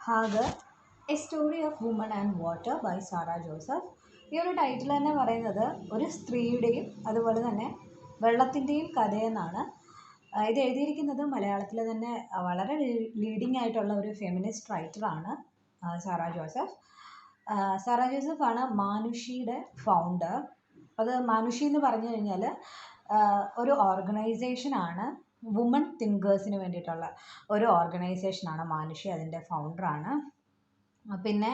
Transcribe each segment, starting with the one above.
Hagar a story of woman and water by Sara Joseph. ഈ ഒരു title തന്നെ പറയുന്നത് ഒരു സ്ത്രീയുടെയും അതുപോലെ തന്നെ വെള്ളത്തിൻ്റെയും കഥയെന്നാണ്. ഇത് എഴുതിയിരിക്കുന്നത് മലയാളത്തിൽ തന്നെ വളരെ ലീഡിങ് ആയിട്ടുള്ള ഒരു ഫെമിനിസ്റ്റ് റൈറ്ററാണ് സാറ ജോസഫ്. സാറ ജോസഫാണ് മാനുഷിയുടെ ഫൗണ്ടർ. അത് മാനുഷി എന്ന് പറഞ്ഞു കഴിഞ്ഞാൽ ഒരു ഓർഗനൈസേഷനാണ്, വുമൺ തിങ്കേഴ്സിന് വേണ്ടിയിട്ടുള്ള ഒരു ഓർഗനൈസേഷനാണ് മാനുഷി, അതിൻ്റെ ഫൗണ്ടറാണ്. പിന്നെ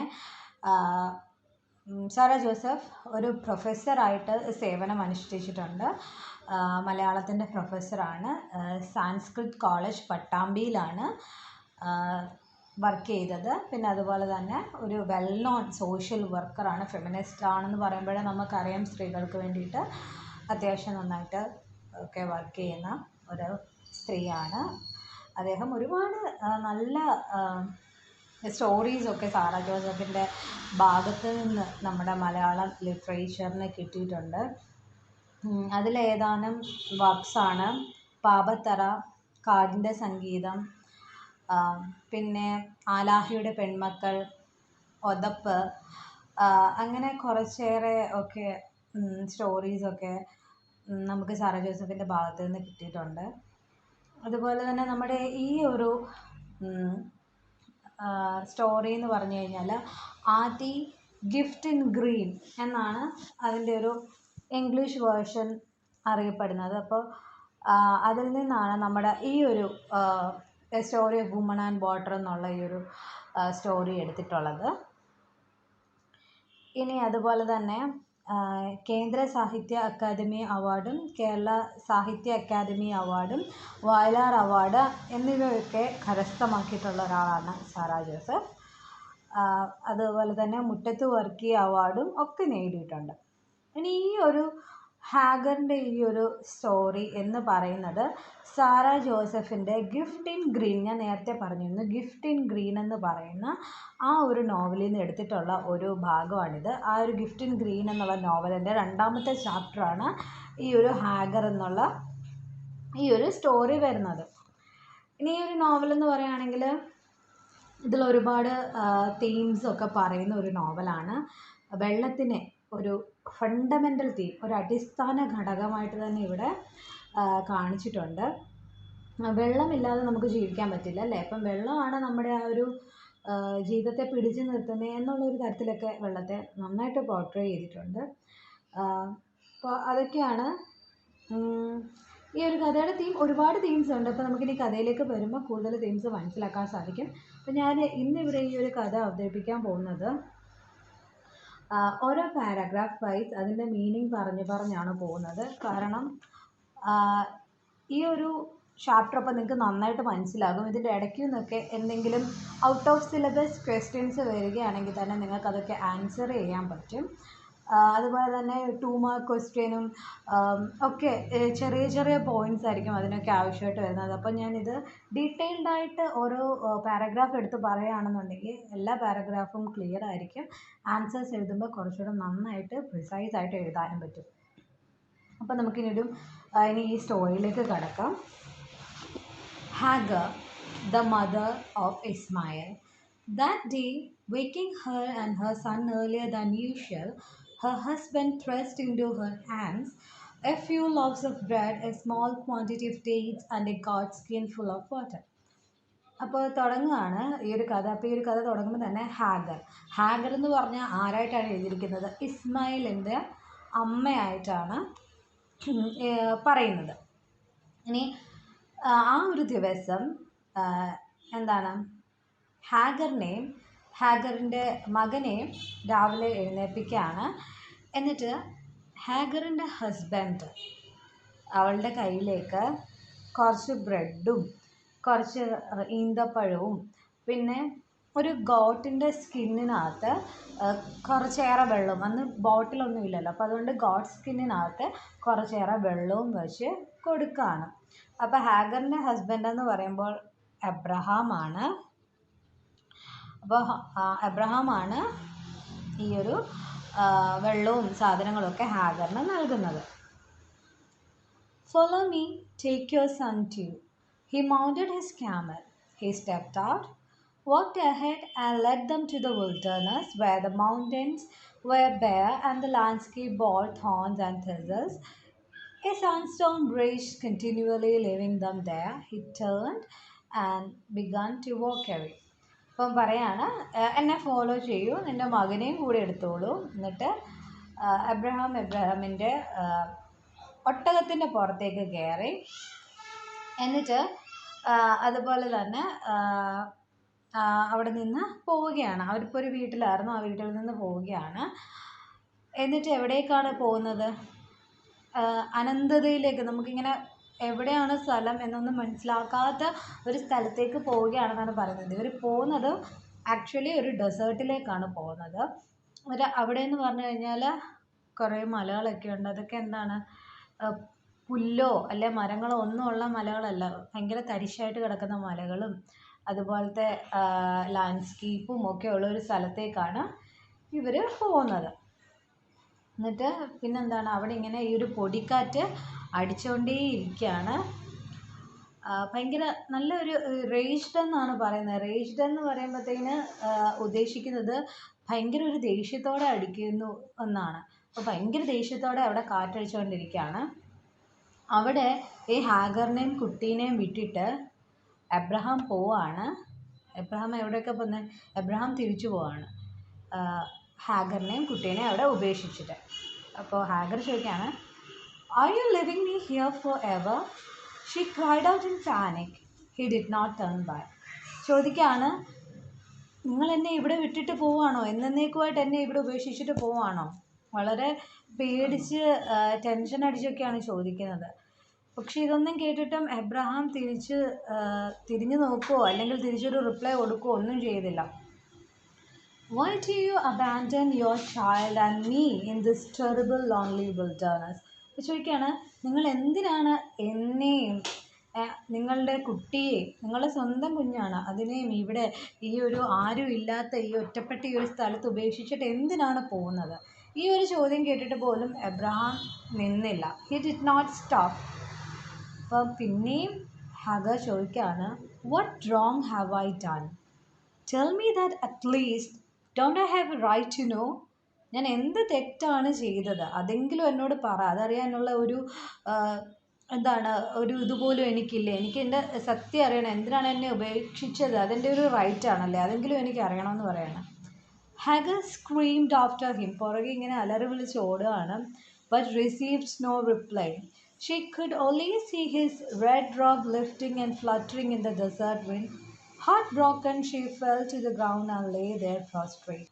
സാറ ജോസഫ് ഒരു പ്രൊഫസറായിട്ട് സേവനം അനുഷ്ഠിച്ചിട്ടുണ്ട്. മലയാളത്തിൻ്റെ പ്രൊഫസറാണ്. സാൻസ്ക്രിറ്റ് കോളേജ് പട്ടാമ്പിയിലാണ് വർക്ക് ചെയ്തത്. പിന്നെ അതുപോലെ തന്നെ ഒരു വെൽ നോൺ സോഷ്യൽ വർക്കറാണ്. ഫെമിനിസ്റ്റ് ആണെന്ന് പറയുമ്പോഴേ നമുക്കറിയാം സ്ത്രീകൾക്ക് വേണ്ടിയിട്ട് അത്യാവശ്യം നന്നായിട്ട് ഒക്കെ വർക്ക് ചെയ്യുന്ന ഒരു സ്ത്രീയാണ് അദ്ദേഹം. ഒരുപാട് നല്ല സ്റ്റോറീസൊക്കെ സാറ ജോസഫിൻ്റെ ഭാഗത്ത് നിന്ന് നമ്മുടെ മലയാളം ലിറ്ററേച്ചറിന് കിട്ടിയിട്ടുണ്ട്. അതിലേതാനും വർക്ക്സാണ് പാപത്തറ, കാടിൻ്റെ സംഗീതം, പിന്നെ ആലാഹിയുടെ പെൺമക്കൾ, ഒതപ്പ്, അങ്ങനെ കുറച്ചേറെ ഒക്കെ സ്റ്റോറീസൊക്കെ നമുക്ക് സാറ ജോസഫിൻ്റെ ഭാഗത്ത് നിന്ന് കിട്ടിയിട്ടുണ്ട്. അതുപോലെ തന്നെ നമ്മുടെ ഈ ഒരു സ്റ്റോറി എന്ന് പറഞ്ഞു കഴിഞ്ഞാൽ ആദി ഗിഫ്റ്റ് ഇൻ ഗ്രീൻ എന്നാണ് അതിൻ്റെ ഒരു ഇംഗ്ലീഷ് വേർഷൻ അറിയപ്പെടുന്നത്. അപ്പോൾ അതിൽ നിന്നാണ് നമ്മുടെ ഈ ഒരു story of woman and water എന്നുള്ള ഈ ഒരു സ്റ്റോറി എടുത്തിട്ടുള്ളത്. ഇനി അതുപോലെ തന്നെ കേന്ദ്ര സാഹിത്യ അക്കാദമി അവാർഡും കേരള സാഹിത്യ അക്കാദമി അവാർഡും വയലാർ അവാർഡ് എന്നിവയൊക്കെ കരസ്ഥമാക്കിയിട്ടുള്ള ഒരാളാണ് സാറ ജോസഫ്. അതുപോലെ തന്നെ മുറ്റത്ത് വർക്കി അവാർഡും ഒക്കെ നേടിയിട്ടുണ്ട്. ഇനി ഈ ഒരു ഹാഗറിൻ്റെ ഈ ഒരു സ്റ്റോറി എന്ന് പറയുന്നത് സാറ ജോസഫിൻ്റെ ഗിഫ്റ്റ് ഇൻ ഗ്രീൻ, ഞാൻ നേരത്തെ പറഞ്ഞിരുന്നു, ഗിഫ്റ്റ് ഇൻ ഗ്രീൻ എന്ന് പറയുന്ന ആ ഒരു നോവലിൽ നിന്ന് എടുത്തിട്ടുള്ള ഒരു ഭാഗമാണിത്. ആ ഒരു ഗിഫ്റ്റ് ഇൻ ഗ്രീൻ എന്നുള്ള നോവലിൻ്റെ 2ാമത്തെ ചാപ്റ്ററാണ് ഈ ഒരു ഹാഗർ എന്നുള്ള ഈ ഒരു സ്റ്റോറി വരുന്നത്. ഇനി ഈ ഒരു നോവലെന്ന് പറയുകയാണെങ്കിൽ ഇതിലൊരുപാട് തീംസൊക്കെ പറയുന്ന ഒരു നോവലാണ്. വെള്ളത്തിനെ ഒരു ഫണ്ടമെൻ്റൽ തീം, ഒരു അടിസ്ഥാന ഘടകമായിട്ട് തന്നെ ഇവിടെ കാണിച്ചിട്ടുണ്ട്. വെള്ളമില്ലാതെ നമുക്ക് ജീവിക്കാൻ പറ്റില്ല അല്ലേ? അപ്പം വെള്ളമാണ് നമ്മുടെ ആ ഒരു ജീവിതത്തെ പിടിച്ചു നിർത്തുന്നത് എന്നുള്ളൊരു തരത്തിലൊക്കെ വെള്ളത്തെ നന്നായിട്ട് പോർട്രേ ചെയ്തിട്ടുണ്ട്. അപ്പോൾ അതൊക്കെയാണ് ഈ ഒരു കഥയുടെ തീം. ഒരുപാട് തീംസ് ഉണ്ട്. അപ്പോൾ നമുക്കിനി കഥയിലേക്ക് വരുമ്പോൾ കൂടുതൽ തീംസ് മനസ്സിലാക്കാൻ സാധിക്കും. അപ്പോൾ ഞാൻ ഇന്നിവിടെ ഈ ഒരു കഥ അവതരിപ്പിക്കാൻ പോകുന്നത് ഓരോ പാരഗ്രാഫ് വൈസ് അതിൻ്റെ മീനിങ് പറഞ്ഞാണ് പോകുന്നത്. കാരണം ഈ ഒരു ചാപ്റ്റർ അപ്പോൾ നിങ്ങൾക്ക് നന്നായിട്ട് മനസ്സിലാകും. ഇതിൻ്റെ ഇടയ്ക്ക് നിന്നൊക്കെ എന്തെങ്കിലും ഔട്ട് ഓഫ് സിലബസ് ക്വസ്റ്റ്യൻസ് വരികയാണെങ്കിൽ തന്നെ നിങ്ങൾക്കതൊക്കെ ആൻസർ ചെയ്യാൻ പറ്റും. അതുപോലെ തന്നെ 2 മാർക്ക് ക്വസ്റ്റ്യനും ഒക്കെ ചെറിയ ചെറിയ പോയിൻറ്റ്സ് ആയിരിക്കും അതിനൊക്കെ ആവശ്യമായിട്ട് വരുന്നത്. അപ്പോൾ ഞാനിത് ഡീറ്റെയിൽഡായിട്ട് ഓരോ പാരഗ്രാഫ് എടുത്ത് പറയുകയാണെന്നുണ്ടെങ്കിൽ എല്ലാ പാരഗ്രാഫും ക്ലിയർ ആയിരിക്കും. ആൻസേഴ്സ് എഴുതുമ്പോൾ കുറച്ചുകൂടെ നന്നായിട്ട് പ്രിസൈസ് ആയിട്ട് എഴുതാനും പറ്റും. അപ്പോൾ ഇനി ഈ സ്റ്റോറിയിലേക്ക് കടക്കാം. Hagar, the mother of Ismail. That day, waking her and her son earlier than usual, her husband thrust into her hands a few loaves of bread, a small quantity of dates, and a goat skin full of water. അപ്പോൾ തുടങ്ങുകയാണ് ഈ ഒരു കഥ. അപ്പോൾ ഈ ഒരു കഥ തുടങ്ങുമ്പോൾ തന്നെ ഹാഗർ എന്ന് പറഞ്ഞാൽ ആരായിട്ടാണ് എഴുതിയിരിക്കുന്നത്? ഇസ്മായിലിൻ്റെ അമ്മയായിട്ടാണ് പറയുന്നത്. ഇനി ആ ഒരു ദിവസം ഹാഗറിൻ്റെ മകനെയും രാവിലെ എഴുന്നേൽപ്പിക്കുകയാണ്. എന്നിട്ട് ഹാഗറിൻ്റെ ഹസ്ബൻഡ് അവളുടെ കയ്യിലേക്ക് കുറച്ച് ബ്രെഡും കുറച്ച് ഈന്തപ്പഴവും പിന്നെ ഒരു ഗോട്ടിൻ്റെ സ്കിന്നിനകത്ത് കുറച്ചേറെ വെള്ളവും, അന്ന് ബോട്ടിലൊന്നും ഇല്ലല്ലോ, അപ്പോൾ അതുകൊണ്ട് ഗോട്ട് സ്കിന്നിനകത്ത് കുറച്ചേറെ വെള്ളവും വെച്ച് കൊടുക്കുകയാണ്. അപ്പോൾ ഹാഗറിൻ്റെ ഹസ്ബൻഡ് എന്ന് പറയുമ്പോൾ എബ്രഹാമാണ്. അപ്പോൾ എബ്രഹാമാണ് ഈ ഒരു വെള്ളവും സാധനങ്ങളൊക്കെ ഹാഗറിന് നൽകുന്നത്. "Follow me, take your son too." He mounted his camel. He stepped out. walked ahead and led them to the wilderness where the mountains were bare and the landscape bore thorns and thistles. A sandstone bridge continually leaving them there. He turned and began to walk away. അപ്പം പറയാണ് എന്നെ follow ചെയ്യൂ, നിൻ്റെ മകനെയും കൂടെ എടുത്തോളൂ. എന്നിട്ട് എബ്രഹാമിൻ്റെ ഒട്ടകത്തിൻ്റെ പുറത്തേക്ക് കയറി. എന്നിട്ട് അതുപോലെ തന്നെ അവിടെ നിന്ന് പോവുകയാണ്. അവരിപ്പോൾ ഒരു വീട്ടിലായിരുന്നു, ആ വീട്ടിൽ നിന്ന് പോവുകയാണ്. എന്നിട്ട് എവിടേക്കാണ് പോകുന്നത്? അനന്തതയിലേക്ക്. നമുക്കിങ്ങനെ എവിടെയാണ് സ്ഥലം എന്നൊന്നും മനസ്സിലാക്കാത്ത ഒരു സ്ഥലത്തേക്ക് പോവുകയാണെന്നാണ് പറയുന്നത്. ഇവർ പോകുന്നത് ആക്ച്വലി ഒരു ഡെസേർട്ടിലേക്കാണ് പോകുന്നത്. അവിടെ എന്ന് പറഞ്ഞു കഴിഞ്ഞാൽ കുറേ മലകളൊക്കെ ഉണ്ട്. അതൊക്കെ എന്താണ്, പുല്ലോ അല്ലെ മരങ്ങളോ ഒന്നും ഉള്ള മലകളല്ല. ഭയങ്കര തരിശായിട്ട് കിടക്കുന്ന മലകളും അതുപോലത്തെ ലാൻഡ്സ്കേപ്പും ഒക്കെ ഉള്ള ഒരു സ്ഥലത്തേക്കാണ് ഇവർ പോകുന്നത്. എന്നിട്ട് പിന്നെന്താണ്, അവിടെ ഇങ്ങനെ ഈ ഒരു പൊടിക്കാറ്റ് അടിച്ചുകൊണ്ടേയിരിക്കുകയാണ്. ഭയങ്കര നല്ലൊരു റേജ്ഡ് എന്നാണ് പറയുന്നത്. റേജ്ഡ് എന്ന് പറയുമ്പോഴത്തേന് ഉദ്ദേശിക്കുന്നത് ഭയങ്കര ഒരു ദേഷ്യത്തോടെ അടിക്കുന്നു എന്നാണ്. അപ്പോൾ ഭയങ്കര ദേഷ്യത്തോടെ അവിടെ കാറ്റടിച്ചുകൊണ്ടിരിക്കുകയാണ്. അവിടെ ഈ ഹാഗറിനെയും കുട്ടീനെയും വിട്ടിട്ട് എബ്രഹാം പോവാണ്. എബ്രഹാം എവിടെയൊക്കെ പോകുന്നത്? എബ്രഹാം തിരിച്ചു പോവാണ്, ഹാഗറിനെയും കുട്ടീനെയും അവിടെ ഉപേക്ഷിച്ചിട്ട്. അപ്പോൾ ഹാഗർ ചോദിക്കുകയാണ്, "Are you leaving me here forever?" She cried out in panic. He did not turn back. ചോദിക്കുകയാണ്, നിങ്ങൾ എന്നെ ഇവിടെ വിട്ടിട്ട് പോവുകയാണോ? എന്നേക്കുമായിട്ട് എന്നെ ഇവിടെ ഉപേക്ഷിച്ചിട്ട് പോവുകയാണോ? വളരെ പേടിച്ച് ടെൻഷൻ അടിച്ചൊക്കെയാണ് ചോദിക്കുന്നത്. പക്ഷെ ഇതൊന്നും കേട്ടിട്ടും എബ്രഹാം തിരിഞ്ഞു നോക്കുകയോ അല്ലെങ്കിൽ തിരിച്ചൊരു റിപ്ലൈ കൊടുക്കുകയോ ഒന്നും ചെയ്തില്ല. "Why do you abandon your child and me in this terrible lonely wilderness?" ചോദിക്കുകയാണ്, നിങ്ങൾ എന്തിനാണ് എന്നെയും നിങ്ങളുടെ കുട്ടിയെ, നിങ്ങളുടെ സ്വന്തം കുഞ്ഞാണ്, അതിനെയും ഇവിടെ ഈ ഒരു ആരും ഇല്ലാത്ത ഈ ഒറ്റപ്പെട്ട ഈ ഒരു സ്ഥലത്ത് ഉപേക്ഷിച്ചിട്ട് എന്തിനാണ് പോകുന്നത്? ഈ ഒരു ചോദ്യം കേട്ടിട്ട് പോലും എബ്രഹാം നിന്നില്ല. He did not stop. അപ്പം പിന്നെയും ഹാഗർ ചോദിക്കുകയാണ്, "What wrong have I done? Tell me that at least. Don't I have a right to know?" ഞാൻ എന്ത് തെറ്റാണ് ചെയ്തത് അതെങ്കിലും എന്നോട് പറ. അതറിയാനുള്ള ഒരു ഒരു ഇതുപോലും എനിക്കില്ലേ? എനിക്ക് എൻ്റെ സത്യം അറിയണം. എന്തിനാണ് എന്നെ ഉപേക്ഷിച്ചത്? അതെൻ്റെ ഒരു റൈറ്റ് ആണല്ലേ, അതെങ്കിലും എനിക്ക് അറിയണമെന്ന് പറയണം. Hagar screamed after him. പുറകെ ഇങ്ങനെ അലറി വിളിച്ച് ഓടുകയാണ്. But received no reply. She could only see his red robe lifting and fluttering in the desert wind. Heartbroken, she fell to the ground and lay there prostrate.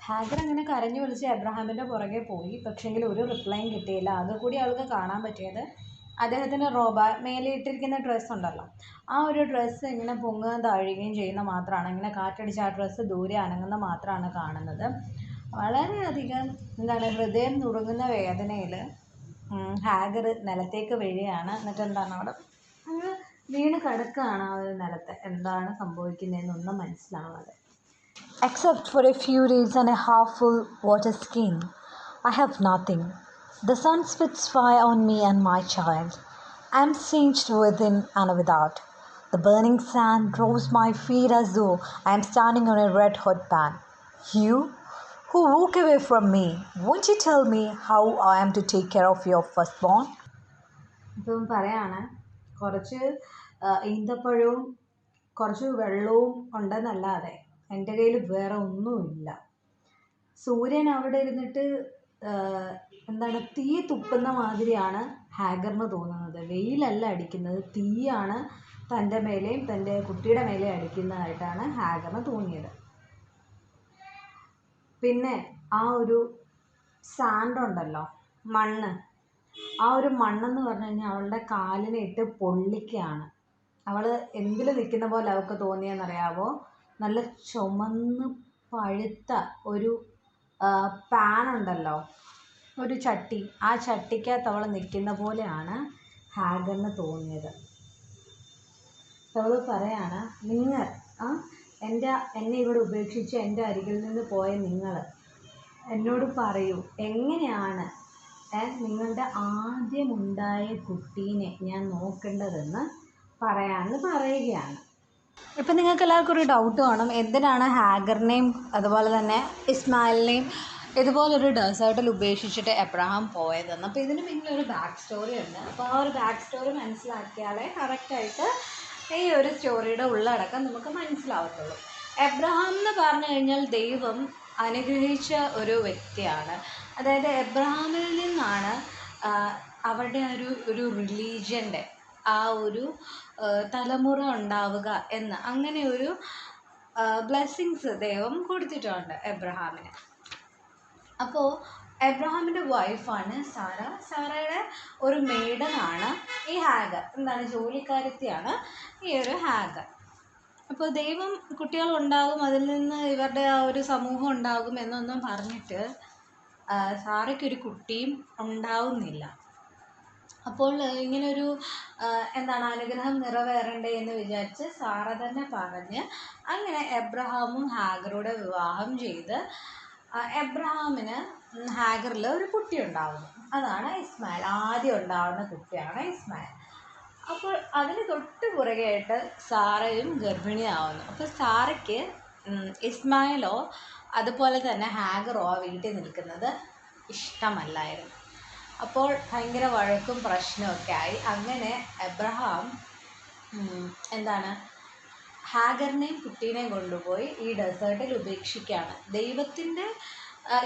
Hagar അങ്ങനെ കരഞ്ഞു വിളിച്ച് എബ്രഹാമിൻ്റെ പുറകെ പോയി. പക്ഷേങ്കിൽ ഒരു റിപ്ലൈയും കിട്ടിയില്ല. ആകെ കൂടി ആൾക്ക് കാണാൻ പറ്റിയത് അദ്ദേഹത്തിൻ്റെ മേലെ ഇട്ടിരിക്കുന്ന ഡ്രസ്സ് ഉണ്ടല്ലോ, ആ ഒരു ഡ്രസ്സ് ഇങ്ങനെ പൊങ്ങുകയും താഴുകയും ചെയ്യുന്ന മാത്രമാണ്. ഇങ്ങനെ കാറ്റടിച്ച് ആ ഡ്രസ്സ് ദൂരെ അനങ്ങുന്ന മാത്രമാണ് കാണുന്നത്. വളരെയധികം ഹൃദയം നുറുങ്ങുന്ന വേദനയിൽ ഹാഗർ നിലത്തേക്ക് വീഴുകയാണ്. എന്നിട്ട് അവിടെ വീണ് കിടക്കുകയാണ് ആ ഒരു നിലത്ത്. എന്താണ് സംഭവിക്കുന്നതെന്നൊന്നും മനസ്സിലാവാതെ. "Except for a few reeds and a half-full water skin, I have nothing. The sun spits fire on me and my child. I am singed within and without. The burning sand roasts my feet as though I am standing on a red-hot pan. You who walk away from me, won't you tell me how I am to take care of your firstborn?" ഇപ്പം പറയാണ്, കുറച്ച് ഈന്തപ്പഴവും കുറച്ച് വെള്ളവും ഉണ്ടെന്നല്ലാതെ എൻ്റെ കയ്യിൽ വേറെ ഒന്നുമില്ല. സൂര്യൻ അവിടെ ഇരുന്നിട്ട് തീ തുപ്പുന്ന മാതിരിയാണ് ഹാഗറിന് തോന്നുന്നത്. വെയിലല്ല അടിക്കുന്നത്, തീയാണ് തൻ്റെ മേലെയും തൻ്റെ കുട്ടിയുടെ മേലെയും അടിക്കുന്നതായിട്ടാണ് ഹാഗറിന് തോന്നിയത്. പിന്നെ ആ ഒരു സാൻഡ് ഉണ്ടല്ലോ, മണ്ണ്, ആ ഒരു മണ്ണെന്ന് പറഞ്ഞു കഴിഞ്ഞാൽ അവളുടെ കാലിനെ ഇട്ട് പൊള്ളിക്കുകയാണ്. അവൾ എന്തിൽ നിൽക്കുന്ന പോലെ അവൾക്ക് തോന്നിയെന്നറിയാവോ? നല്ല ചുമന്ന് പഴുത്ത ഒരു പാൻ ഉണ്ടല്ലോ, ഒരു ചട്ടി, ആ ചട്ടിക്കകത്ത് അവൾ നിൽക്കുന്ന പോലെയാണ് ഹാഗറിന് തോന്നിയത്. അവൾ പറയാണ്, നിങ്ങൾ എന്നെ ഇവിടെ ഉപേക്ഷിച്ച് എൻ്റെ അരികിൽ നിന്ന് പോയ നിങ്ങൾ എന്നോട് പറയൂ, എങ്ങനെയാണ് നിങ്ങളുടെ ആദ്യമുണ്ടായ കുട്ടീനെ ഞാൻ നോക്കേണ്ടതെന്ന് പറയുകയാണ്. ഇപ്പം നിങ്ങൾക്ക് എല്ലാവർക്കും ഒരു ഡൗട്ട് കാണും, എന്തിനാണ് ഹാഗറിനെയും അതുപോലെ തന്നെ ഇസ്മായിലിനെയും ഇതുപോലൊരു ഡെസേർട്ടിൽ ഉപേക്ഷിച്ചിട്ട് എബ്രഹാം പോയതെന്ന്. അപ്പോൾ ഇതിന് പിന്നിൽ ഒരു ബാക്ക് സ്റ്റോറി ഉണ്ട്. അപ്പോൾ ആ ഒരു ബാക്ക് സ്റ്റോറി മനസ്സിലാക്കിയാലേ കറക്റ്റായിട്ട് ഈ ഒരു സ്റ്റോറിയുടെ ഉള്ളടക്കം നമുക്ക് മനസ്സിലാവത്തുള്ളൂ. എബ്രഹാം എന്ന് പറഞ്ഞു കഴിഞ്ഞാൽ ദൈവം അനുഗ്രഹിച്ച ഒരു വ്യക്തിയാണ്. അതായത് എബ്രഹാമിൽ നിന്നാണ് അവരുടെ ഒരു റിലീജിയൻ്റെ ആ ഒരു തലമുറ ഉണ്ടാവുക എന്ന്, അങ്ങനെ ഒരു ബ്ലെസ്സിങ്സ് ദൈവം കൊടുത്തിട്ടുണ്ട് എബ്രഹാമിന്. അപ്പോൾ എബ്രഹാമിൻ്റെ വൈഫാണ് സാറ. സാറയുടെ ഒരു മെയ്ഡനാണ് ഈ ഹാഗർ. എന്താണ്, ജോലിക്കാരത്തിയാണ് ഈ ഒരു ഹാഗർ. അപ്പോൾ ദൈവം കുട്ടികളുണ്ടാകും, അതിൽ നിന്ന് ഇവരുടെ ആ ഒരു സമൂഹം ഉണ്ടാകും എന്നൊന്നും പറഞ്ഞിട്ട് സാറയ്ക്കൊരു കുട്ടിയും ഉണ്ടാവുന്നില്ല. അപ്പോൾ ഇങ്ങനൊരു എന്താണ് അനുഗ്രഹം നിറവേറണ്ടേ എന്ന് വിചാരിച്ച് സാറ തന്നെ പറഞ്ഞ് അങ്ങനെ എബ്രഹാമും ഹാഗറുടെ വിവാഹം ചെയ്ത് എബ്രഹാമിന് ഹാഗറിൽ ഒരു കുട്ടി ഉണ്ടാവുന്നു. അതാണ് ഇസ്മായിൽ. ആദ്യം ഉണ്ടാവുന്ന കുട്ടിയാണ് ഇസ്മായിൽ. അപ്പോൾ അതിന് തൊട്ട് പുറകെയായിട്ട് സാറയും ഗർഭിണിയാവുന്നു. അപ്പോൾ സാറയ്ക്ക് ഇസ്മായിലോ അതുപോലെ തന്നെ ഹാഗറോ ആ വീട്ടിൽ നിൽക്കുന്നത് ഇഷ്ടമല്ലായിരുന്നു. അപ്പോൾ ഭയങ്കര വഴക്കും പ്രശ്നമൊക്കെ ആയി. അങ്ങനെ എബ്രഹാം എന്താണ് ഹാഗറിനെയും കുട്ടീനെയും കൊണ്ടുപോയി ഈ ഡെസേർട്ടിൽ ഉപേക്ഷിക്കുകയാണ്. ദൈവത്തിൻ്റെ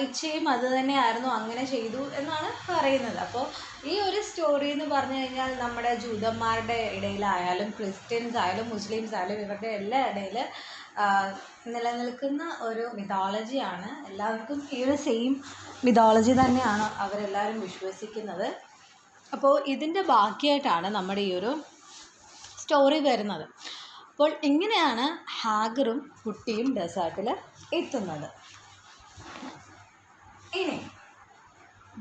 ഇച്ഛയും അത് തന്നെയായിരുന്നു, അങ്ങനെ ചെയ്തു എന്നാണ് പറയുന്നത്. അപ്പോൾ ഈ ഒരു സ്റ്റോറി എന്ന് പറഞ്ഞു കഴിഞ്ഞാൽ നമ്മുടെ ജൂതന്മാരുടെ ഇടയിലായാലും ക്രിസ്ത്യൻസ് ആയാലും മുസ്ലിംസ് ആയാലും ഇവരുടെ എല്ലാ ഇടയിൽ നിലനിൽക്കുന്ന ഒരു മിഥോളജിയാണ്. എല്ലാവർക്കും ഈ ഒരു സെയിം മിഥോളജി തന്നെയാണ് അവരെല്ലാവരും വിശ്വസിക്കുന്നത്. അപ്പോൾ ഇതിൻ്റെ ബാക്കിയായിട്ടാണ് നമ്മുടെ ഈ ഒരു സ്റ്റോറി വരുന്നത്. അപ്പോൾ ഇങ്ങനെയാണ് ഹാഗറും കുട്ടിയും ഡെസേർട്ടിൽ എത്തുന്നത്. ഇനി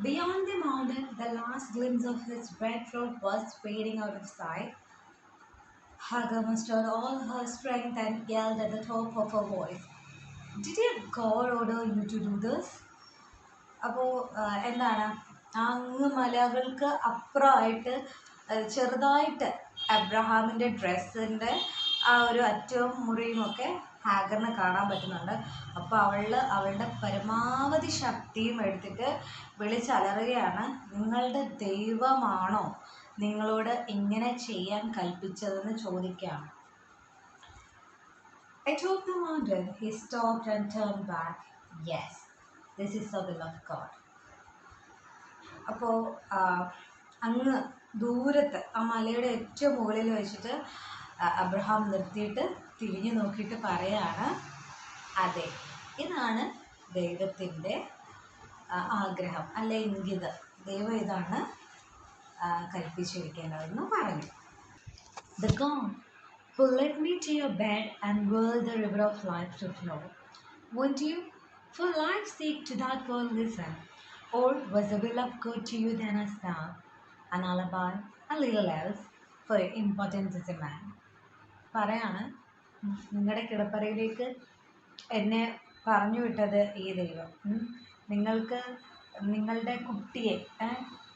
beyond the mountain, the last glimpse of his red road was fading out of sight. Hagar mustered all her strength and yelled at the top of her voice, "Did your God order you to do this?" അപ്പോൾ എന്താണ്, അങ്ങ് മലകൾക്ക് അപ്പുറമായിട്ട് ചെറുതായിട്ട് അബ്രഹാമിൻ്റെ ഡ്രസ്സിൻ്റെ ആ ഒരു അറ്റവും മുറിയുമൊക്കെ ഹാഗറിനെ കാണാൻ പറ്റുന്നുണ്ട്. അപ്പോൾ അവളുടെ പരമാവധി ശക്തിയും എടുത്തിട്ട് വിളിച്ചലറുകയാണ്, നിങ്ങളുടെ ദൈവമാണോ നിങ്ങളോട് ഇങ്ങനെ ചെയ്യാൻ കൽപ്പിച്ചതെന്ന് ചോദിക്കുകയാണ്. Atop the mountain, he stopped and turned back. Yes, this is the will of God. അപ്പോൾ അങ്ങ് ദൂരത്ത് ആ മലയുടെ ഏറ്റവും മുകളിൽ വെച്ചിട്ട് അബ്രഹാം നിർത്തിയിട്ട് തിരിഞ്ഞു നോക്കിയിട്ട് പറയാണ്, അതെ, ഇതാണ് ദൈവത്തിൻ്റെ ആഗ്രഹം അല്ലെ ഇംഗിതം, ദൈവം ഇതാണ് കൽപ്പിച്ചിരിക്കേണ്ടതെന്ന് പറഞ്ഞു. The God who led me to your bed and whirled the river of life to flow. Won't you, for life's sake, to that God listen? Or was the will of God to you then a star, an alibi, a little else, for your impotence as a man? പറയാണ്, നിങ്ങളുടെ കിടപ്പറയിലേക്ക് എന്നെ പറഞ്ഞു വിട്ടത് ഈ ദൈവം, നിങ്ങൾക്ക് നിങ്ങളുടെ കുട്ടിയെ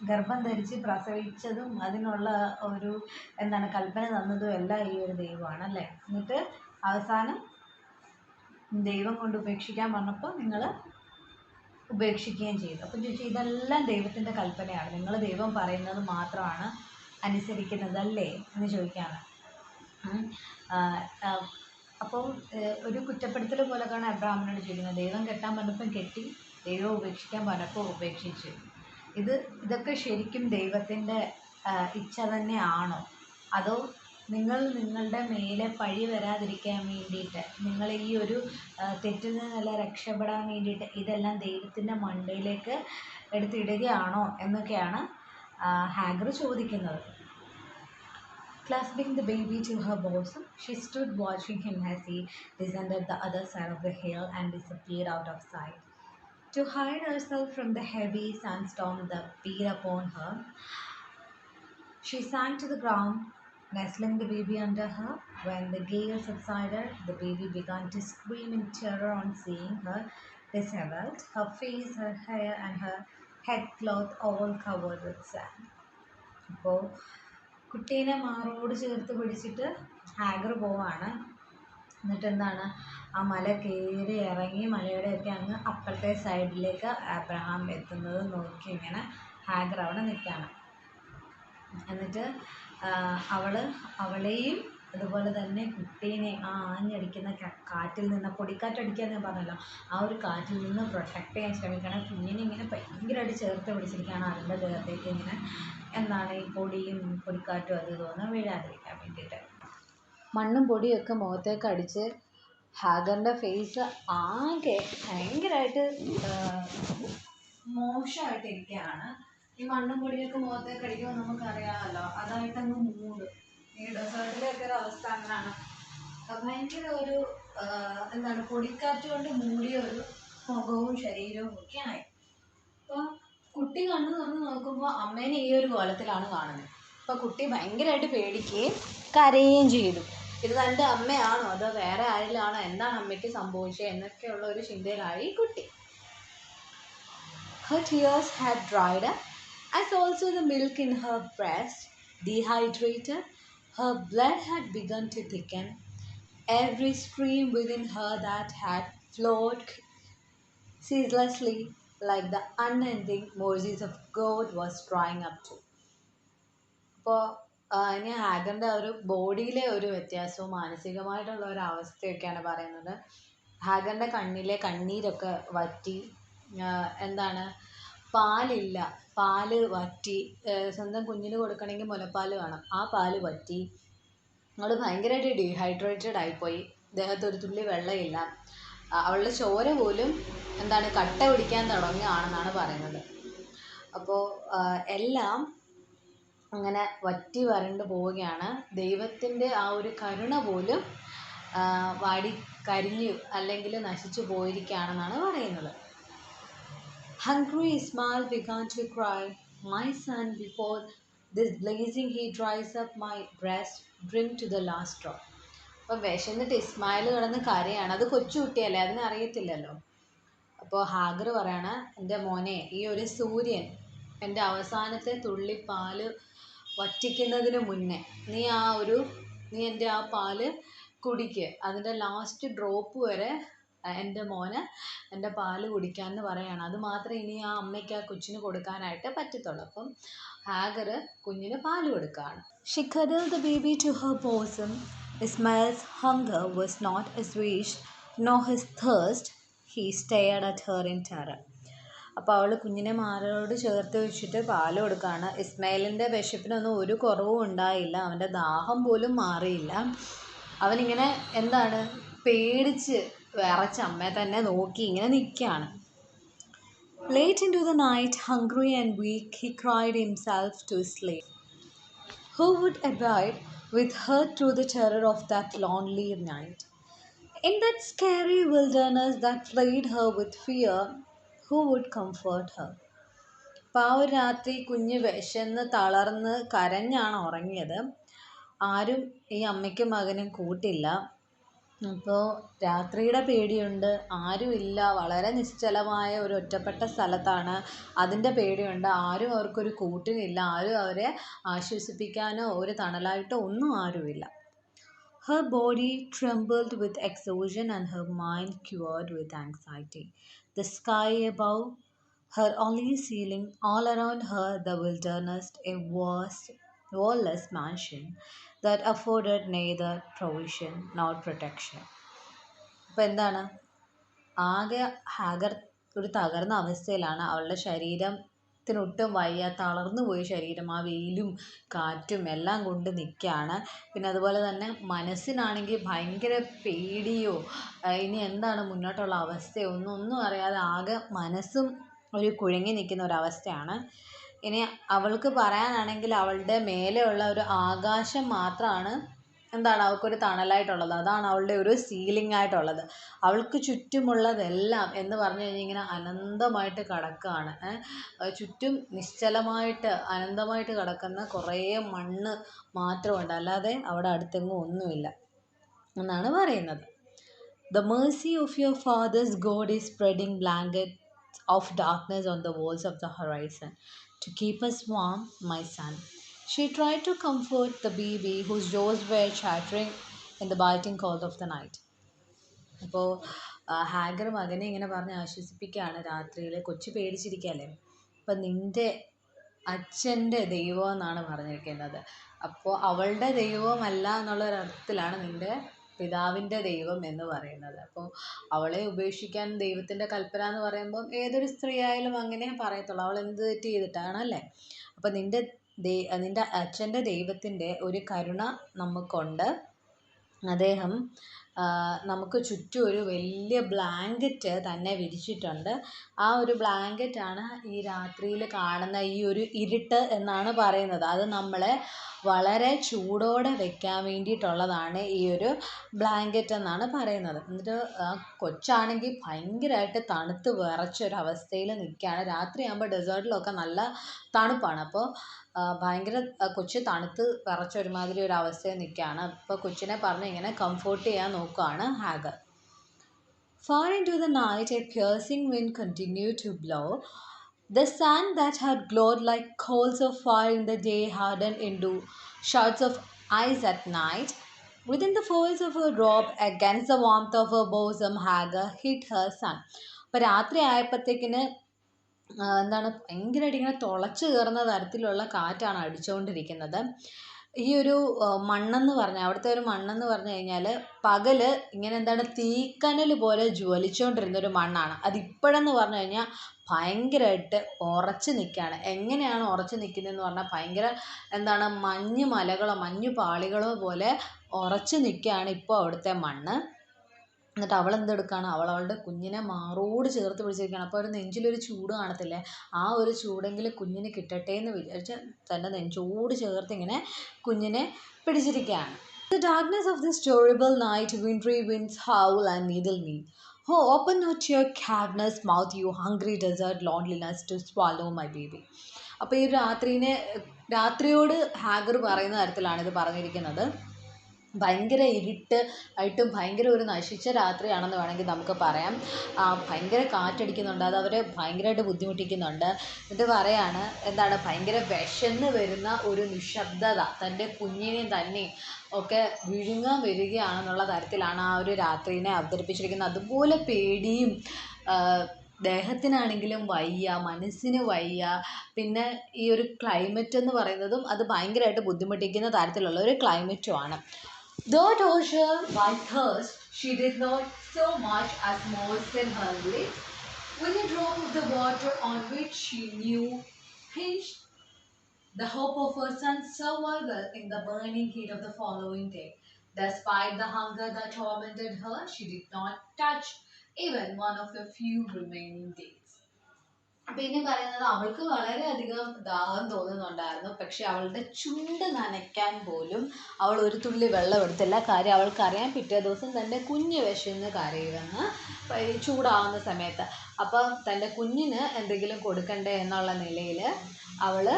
ഗർഭം ധരിച്ച് പ്രസവിച്ചതും അതിനുള്ള ഒരു എന്താണ് കൽപ്പന തന്നതും എല്ലാം ഈ ഒരു ദൈവമാണല്ലേ. എന്നിട്ട് അവസാനം ദൈവം കൊണ്ട് ഉപേക്ഷിക്കാൻ പറഞ്ഞപ്പോൾ നിങ്ങൾ ഉപേക്ഷിക്കുകയും ചെയ്തു. അപ്പം ചോദിച്ചാൽ ഇതെല്ലാം ദൈവത്തിൻ്റെ കൽപ്പനയാണ്, നിങ്ങൾ ദൈവം പറയുന്നത് മാത്രമാണ് അനുസരിക്കുന്നതല്ലേ എന്ന് ചോദിക്കുകയാണ്. അപ്പോൾ ഒരു കുറ്റപ്പെടുത്തൽ പോലെയൊക്കെയാണ് അബ്രഹാമിനോട് ചോദിക്കുന്നത്. ദൈവം കെട്ടാൻ പറഞ്ഞപ്പം കെട്ടി, ദൈവം ഉപേക്ഷിക്കാൻ പറഞ്ഞപ്പോൾ ഉപേക്ഷിച്ചു. ഇതൊക്കെ ശരിക്കും ദൈവത്തിൻ്റെ ഇച്ഛ തന്നെയാണോ, അതോ നിങ്ങൾ നിങ്ങളുടെ മേലെ പഴി വരാതിരിക്കാൻ വേണ്ടിയിട്ട്, നിങ്ങൾ ഈ ഒരു തെറ്റിൽ നിന്നെല്ലാം രക്ഷപ്പെടാൻ വേണ്ടിയിട്ട് ഇതെല്ലാം ദൈവത്തിൻ്റെ മണ്ടയിലേക്ക് എടുത്തിടുകയാണോ എന്നൊക്കെയാണ് ഹാഗർ ചോദിക്കുന്നത്. Clasping the baby to her bosom, she stood watching him as he descended the other side of the hill and disappeared out of sight. To hide herself from the heavy sandstorm that beat upon her, she sank to the ground, nestling the baby under her. When the gale subsided, the baby began to scream in terror on seeing her disheveled, her face, her hair and her headcloth all covered with sand. അപ്പോൾ കുട്ടീനെ മാറോട് ചേർത്ത് പിടിച്ചിട്ട് ഹാഗർ പോവാണ്. എന്നിട്ട് എന്താണ്, ആ മല കയറി ഇറങ്ങി മലയുടെയൊക്കെ അങ്ങ് അപ്പുറത്തെ സൈഡിലേക്ക് അബ്രഹാം എത്തുന്നത് നോക്കി ഇങ്ങനെ ഹാഗർ അവിടെ നിൽക്കുകയാണ്. എന്നിട്ട് അവളെയും അതുപോലെ തന്നെ കുട്ടീനെ ആ ആഞ്ഞടിക്കുന്ന കാറ്റിൽ നിന്ന്, പൊടിക്കാറ്റടിക്കുക എന്ന് ഞാൻ പറഞ്ഞല്ലോ, ആ ഒരു കാറ്റിൽ നിന്ന് പ്രൊട്ടക്റ്റ് ചെയ്യാൻ ശ്രമിക്കണം. കുഞ്ഞിനെ ഇങ്ങനെ ഭയങ്കരമായിട്ട് ചേർത്ത് പിടിച്ചിരിക്കുകയാണ് അതിൻ്റെ ദേഹത്തേക്ക്, ഇങ്ങനെ എന്താണ് ഈ പൊടിയും പൊടിക്കാറ്റും അത് തോന്നുന്നു വീഴാതിരിക്കാൻ വേണ്ടിയിട്ട്. മണ്ണും പൊടിയൊക്കെ മുഖത്തേക്ക് അടിച്ച് ഹാഗറിൻ്റെ ഫേസ് ആകെ ഭയങ്കരമായിട്ട് മോശമായിട്ടിരിക്കുകയാണ്. ഈ മണ്ണും പൊടിയൊക്കെ മുഖത്തേക്ക് അടിക്കുമ്പോൾ നമുക്കറിയാമല്ലോ, അതായിട്ടങ്ങ് മൂടും. ഈ ഡെസേർട്ടിലൊക്കെ ഒരു അവസ്ഥ അങ്ങനെയാണ്. ഭയങ്കര ഒരു എന്താണ്, പൊടിക്കാറ്റ് കൊണ്ട് മൂടിയ ഒരു മുഖവും ശരീരവും ഒക്കെ ആയി. അപ്പോൾ കുട്ടി കണ്ണു തുറന്ന് നോക്കുമ്പോൾ അമ്മേനെ ഈ ഒരു കോലത്തിലാണ് കാണുന്നത്. അപ്പോൾ കുട്ടി ഭയങ്കരമായിട്ട് പേടിക്കുകയും കരയുകയും ചെയ്തു. ഇത് തൻ്റെ അമ്മയാണോ അതോ വേറെ ആരിലാണോ, എന്താണ് അമ്മയ്ക്ക് സംഭവിച്ചത് എന്നൊക്കെയുള്ള ഒരു ചിന്തയിലായി കുട്ടി. Her tears had dried up, as also the milk in her breast dehydrated. Her blood had begun to thicken. Every stream within her that had flowed ceaselessly like the unending mercies of God was drying up too. അപ്പോൾ ഇനി ഹാഗറിൻ്റെ ഒരു ബോഡിയിലെ ഒരു വ്യത്യാസവും മാനസികമായിട്ടുള്ള ഒരു അവസ്ഥയൊക്കെയാണ് പറയുന്നത്. ഹാഗറിൻ്റെ കണ്ണിലെ കണ്ണീരൊക്കെ വറ്റി, എന്താണ്, പാലില്ല, പാല് വറ്റി. സ്വന്തം കുഞ്ഞിന് കൊടുക്കണമെങ്കിൽ മുലപ്പാൽ വേണം, ആ പാല് വറ്റി. അവൾ ഭയങ്കരമായിട്ട് ഡീഹൈഡ്രേറ്റഡ് ആയിപ്പോയി. ദേഹത്തൊരു തുള്ളി വെള്ളമില്ല. അവളുടെ ചോര പോലും എന്താണ് കട്ട പിടിക്കാൻ തുടങ്ങുകയാണെന്നാണ് പറയുന്നത്. അപ്പോൾ എല്ലാം അങ്ങനെ വറ്റി വരണ്ട് പോവുകയാണ്. ദൈവത്തിൻ്റെ ആ ഒരു കരുണ പോലും വാടി കരിഞ്ഞു അല്ലെങ്കിൽ നശിച്ചു പോയിരിക്കുകയാണെന്നാണ് പറയുന്നത്. Hungry Ismail began to cry, "My son, before this blazing heat dries up my breast, drink to the last drop." അപ്പോൾ വിശന്നിട്ട് ഇസ്മായിൽ കിടന്ന് കരയാണ്. അത് കൊച്ചുകുട്ടിയല്ലേ, അതിനറിയത്തില്ലല്ലോ. അപ്പോൾ ഹാഗർ പറയാണ്, എൻ്റെ മോനെ, ഈ ഒരു സൂര്യൻ എൻ്റെ അവസാനത്തെ തുള്ളി പാല് വറ്റിക്കുന്നതിന് മുന്നേ നീ എൻ്റെ ആ പാല് കുടിക്ക്, അതിൻ്റെ ലാസ്റ്റ് ഡ്രോപ്പ് വരെ എൻ്റെ മോന് എൻ്റെ പാല് കുടിക്കാമെന്ന് പറയാണ്. അത് മാത്രമേ ഇനി ആ അമ്മയ്ക്ക് ആ കൊച്ചിന് കൊടുക്കാനായിട്ട് പറ്റത്തുള്ളൂ. അപ്പം ഹാഗർ കുഞ്ഞിന് പാല് കൊടുക്കുകയാണ്. She cuddled the baby to her bosom. Ismail's hunger was not assuaged, nor his thirst. He stared at her in terror. അപ്പോൾ അവൾ കുഞ്ഞിനെ മാറോട് ചേർത്ത് വെച്ചിട്ട് പാല് കൊടുക്കുകയാണ്. ഇസ്മായിലിൻ്റെ വിശപ്പിനൊന്നും ഒരു കുറവും ഉണ്ടായില്ല, അവൻ്റെ ദാഹം പോലും മാറിയില്ല. അവനിങ്ങനെ എന്താണ് പേടിച്ച് വിറച്ച് അമ്മയെ തന്നെ നോക്കി ഇങ്ങനെ നിൽക്കുകയാണ്. Late into the night, hungry and weak, he cried himself to sleep. Who would abide with her through the terror of that lonely night? In that scary wilderness that flayed her with fear, who would comfort her? അപ്പോൾ ആ ഒരു രാത്രി കുഞ്ഞ് വിശന്ന് തളർന്ന് കരഞ്ഞാണ് ഉറങ്ങിയത്. ആരും ഈ അമ്മയ്ക്കും മകനും കൂട്ടില്ല. അപ്പോൾ രാത്രിയുടെ പേടിയുണ്ട്, ആരുമില്ല, വളരെ നിശ്ചലമായ ഒരു ഒറ്റപ്പെട്ട സ്ഥലത്താണ്, അതിൻ്റെ പേടിയുണ്ട്. ആരും അവർക്കൊരു കൂട്ടിനില്ല, ആരും അവരെ ആശ്വസിപ്പിക്കാനോ ഒരു തണലായിട്ടോ ഒന്നും ആരുമില്ല. Her body trembled with exhaustion and her mind quivered with anxiety. The sky above her only ceiling, all around her the wilderness, a vast, wall-less mansion that afforded neither provision nor protection. അപ്പോൾ എന്താണ്, ആകെ ഹാഗർ ഒരു തകർന്ന അവസ്ഥയിലാണ്. അവളുടെ ശരീരത്തിനൊട്ടും വയ്യ, തളർന്നു പോയ ശരീരം ആ വെയിലും കാറ്റും എല്ലാം കൊണ്ട് നിൽക്കുകയാണ്. പിന്നെ അതുപോലെ തന്നെ മനസ്സിനാണെങ്കിൽ ഭയങ്കര പേടിയോ ഇനി എന്താണ് മുന്നോട്ടുള്ള അവസ്ഥയോ ഒന്നും അറിയാതെ ആകെ മനസ്സും ഒരു കുഴങ്ങി നിൽക്കുന്ന ഒരവസ്ഥയാണ്. ഇനി അവൾക്ക് പറയാനാണെങ്കിൽ അവളുടെ മേലെയുള്ള ഒരു ആകാശം മാത്രമാണ് എന്താണ് അവൾക്കൊരു തണലായിട്ടുള്ളത്, അതാണ് അവളുടെ ഒരു സീലിംഗ് ആയിട്ടുള്ളത്. അവൾക്ക് ചുറ്റുമുള്ളതെല്ലാം എന്ന് പറഞ്ഞു കഴിഞ്ഞാൽ ഇങ്ങനെ അനന്തമായിട്ട് കിടക്കുകയാണ്. ചുറ്റും നിശ്ചലമായിട്ട് അനന്തമായിട്ട് കിടക്കുന്ന കുറേ മണ്ണ് മാത്രമുണ്ട്, അല്ലാതെ അവിടെ അടുത്തെങ്ങും ഒന്നുമില്ല എന്നാണ് പറയുന്നത്. The mercy of your father's God is spreading blankets of darkness on the walls of the horizon to keep us warm, my son. She tried to comfort the baby whose jaws were chattering in the biting cold of the night. അപ്പോൾ ഹാഗർ മകനെ ഇങ്ങനെ പറഞ്ഞ് ആശ്വസിപ്പിക്കുകയാണ് രാത്രിയിൽ. കൊച്ചു പേടിച്ചിരിക്കുകയല്ലേ. അപ്പം നിൻ്റെ അച്ഛൻ്റെ ദൈവം എന്നാണ് പറഞ്ഞിരിക്കുന്നത്. അപ്പോൾ അവളുടെ ദൈവമല്ല എന്നുള്ളൊരർത്ഥത്തിലാണ് നിൻ്റെ പിതാവിൻ്റെ ദൈവം എന്ന് പറയുന്നത്. അപ്പോൾ അവളെ ഉപേക്ഷിക്കാൻ ദൈവത്തിൻ്റെ കൽപ്പന എന്ന് പറയുമ്പം ഏതൊരു സ്ത്രീ ആയാലും അങ്ങനെ പറയത്തുള്ളൂ. അവൾ എന്ത് തെറ്റ് ചെയ്തിട്ടാണല്ലേ. അപ്പം നിൻ്റെ അച്ഛൻ്റെ ദൈവത്തിൻ്റെ ഒരു കരുണ നമുക്കുണ്ട്. അദ്ദേഹം നമുക്ക് ചുറ്റും ഒരു വലിയ ബ്ലാങ്കറ്റ് തന്നെ വിരിച്ചിട്ടുണ്ട്. ആ ഒരു ബ്ലാങ്കറ്റാണ് ഈ രാത്രിയിൽ കാണുന്ന ഈ ഒരു ഇരുട്ട് എന്നാണ് പറയുന്നത്. അത് നമ്മളെ വളരെ ചൂടോടെ വെക്കാൻ വേണ്ടിയിട്ടുള്ളതാണ് ഈ ഒരു ബ്ലാങ്കറ്റ് എന്നാണ് പറയുന്നത്. എന്നിട്ട് ആ കൊച്ചാണെങ്കിൽ ഭയങ്കരമായിട്ട് തണുത്ത് വിറച്ചൊരവസ്ഥയിൽ നിൽക്കുകയാണ്. രാത്രിയാകുമ്പോൾ ഡെസേർട്ടിലൊക്കെ നല്ല തണുപ്പാണ്. അപ്പോൾ ഭയങ്കര കൊച്ച് തണുത്ത് വിറച്ച ഒരുമാതിരി ഒരു അവസ്ഥയിൽ നിൽക്കുകയാണ്. അപ്പോൾ കൊച്ചിനെ പറഞ്ഞ് ഇങ്ങനെ കംഫോർട്ട് ചെയ്യാൻ നോക്കുകയാണ് Hagar. Far into the night a piercing wind continued to blow. The sun that had glowed like coals of fire in the day hardened into shards of ice at night. Within the folds of her robe, against the warmth of her bosom, Hagar hid her son. അപ്പോൾ രാത്രി ആയപ്പോഴത്തേക്കിന് എന്താണ് ഭയങ്കരമായിട്ട് ഇങ്ങനെ തുളച്ച് കയറുന്ന തരത്തിലുള്ള കാറ്റാണ് അടിച്ചുകൊണ്ടിരിക്കുന്നത്. ഈ ഒരു മണ്ണെന്ന് പറഞ്ഞാൽ അവിടുത്തെ ഒരു മണ്ണെന്ന് പറഞ്ഞു കഴിഞ്ഞാൽ പകല് ഇങ്ങനെ എന്താണ് തീക്കനൽ പോലെ ജ്വലിച്ചുകൊണ്ടിരുന്നൊരു മണ്ണാണ്. അതിപ്പോഴെന്ന് പറഞ്ഞു കഴിഞ്ഞാൽ ഭയങ്കരമായിട്ട് ഉറച്ച് നിൽക്കുകയാണ്. എങ്ങനെയാണ് ഉറച്ച് നിൽക്കുന്നതെന്ന് പറഞ്ഞാൽ ഭയങ്കര എന്താണ് മഞ്ഞ് മലകളോ മഞ്ഞ് പാളികളോ പോലെ ഉറച്ച് നിൽക്കുകയാണ് ഇപ്പോൾ അവിടുത്തെ മണ്ണ്. എന്നിട്ട് അവൾ എന്തെടുക്കുകയാണ്, അവളുടെ കുഞ്ഞിനെ മാറോട് ചേർത്ത് പിടിച്ചിരിക്കുകയാണ്. അപ്പോൾ ഒരു നെഞ്ചിലൊരു ചൂട് കാണത്തില്ലേ, ആ ഒരു ചൂടെങ്കിലും കുഞ്ഞിന് കിട്ടട്ടെ എന്ന് വിചാരിച്ച് തൻ്റെ നെഞ്ചോട് ചേർത്ത് ഇങ്ങനെ കുഞ്ഞിനെ പിടിച്ചിരിക്കുകയാണ്. The darkness of this terrible night, wintry winds howl and needle me. Oh, open not your cavernous mouth, you hungry desert loneliness, to swallow my baby. അപ്പോൾ ഈ രാത്രിയോട് ഹാഗർ പറയുന്ന തരത്തിലാണ് ഇത് പറഞ്ഞിരിക്കുന്നത്. ഭയങ്കര ഇരുട്ട് ആയിട്ടും ഭയങ്കര ഒരു നശിച്ച രാത്രിയാണെന്ന് വേണമെങ്കിൽ നമുക്ക് പറയാം. ഭയങ്കര കാറ്റടിക്കുന്നുണ്ട്, അത് അവരെ ഭയങ്കരമായിട്ട് ബുദ്ധിമുട്ടിക്കുന്നുണ്ട്. എന്നിട്ട് പറയാണ് എന്താണ് ഭയങ്കര വിശന്ന് വരുന്ന ഒരു നിശബ്ദത തൻ്റെ കുഞ്ഞിനെയും തന്നെയും ഒക്കെ വിഴുങ്ങാൻ വരികയാണെന്നുള്ള തരത്തിലാണ് ആ ഒരു രാത്രിനെ അവതരിപ്പിച്ചിരിക്കുന്നത്. അതുപോലെ പേടിയും ദേഹത്തിനാണെങ്കിലും വയ്യ, മനസ്സിന് വയ്യ. പിന്നെ ഈ ഒരു ക്ലൈമറ്റ് എന്ന് പറയുന്നതും അത് ഭയങ്കരമായിട്ട് ബുദ്ധിമുട്ടിക്കുന്ന തരത്തിലുള്ള ഒരു ക്ലൈമറ്റുമാണ്. Though tortured by thirst, she did not so much as moisten her lips with a drop of the water on which she knew hinged the hope of her son's survival in the burning heat of the following day. Despite the hunger that tormented her, she did not touch even one of the few remaining days. പിന്നെ പറയുന്നത് അവൾക്ക് വളരെയധികം ദാഹം തോന്നുന്നുണ്ടായിരുന്നു. പക്ഷെ അവളുടെ ചുണ്ട് നനയ്ക്കാൻ പോലും അവൾ ഒരു തുള്ളി വെള്ളം എടുത്തില്ല. കാര്യം അവൾക്കറിയാം പിറ്റേ ദിവസം തൻ്റെ കുഞ്ഞ് വിശന്ന് കരയുമെന്ന് ഈ ചൂടാവുന്ന സമയത്ത്. അപ്പം തൻ്റെ കുഞ്ഞിന് എന്തെങ്കിലും കൊടുക്കണ്ടേ എന്നുള്ള നിലയിൽ അവൾ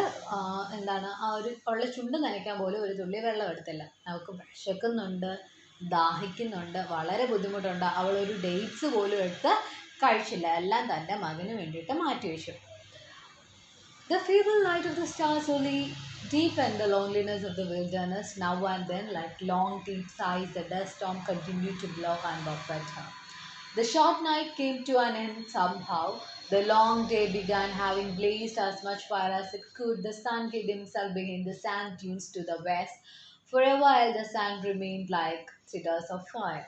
എന്താണ് അവളുടെ ചുണ്ട് നനയ്ക്കാൻ പോലും ഒരു തുള്ളി വെള്ളം എടുത്തില്ല. അവൾക്ക് വിശക്കുന്നുണ്ട്, ദാഹിക്കുന്നുണ്ട്, വളരെ ബുദ്ധിമുട്ടുണ്ട്. അവളൊരു ഡേറ്റ്സ് പോലും എടുത്ത് കഴിച്ചില്ല. എല്ലാം തൻ്റെ മകന് വേണ്ടിയിട്ട് മാറ്റിവെച്ചു. The feeble light of the stars only deepened the loneliness of the wilderness. Now and then, like long deep sighs, the dust storm continued to blow and buffet her. The short night came to an end somehow. The long day began, having blazed as much fire as it could. The sun hid himself behind the sand dunes to the west. For a while the sand remained like cinders of fire.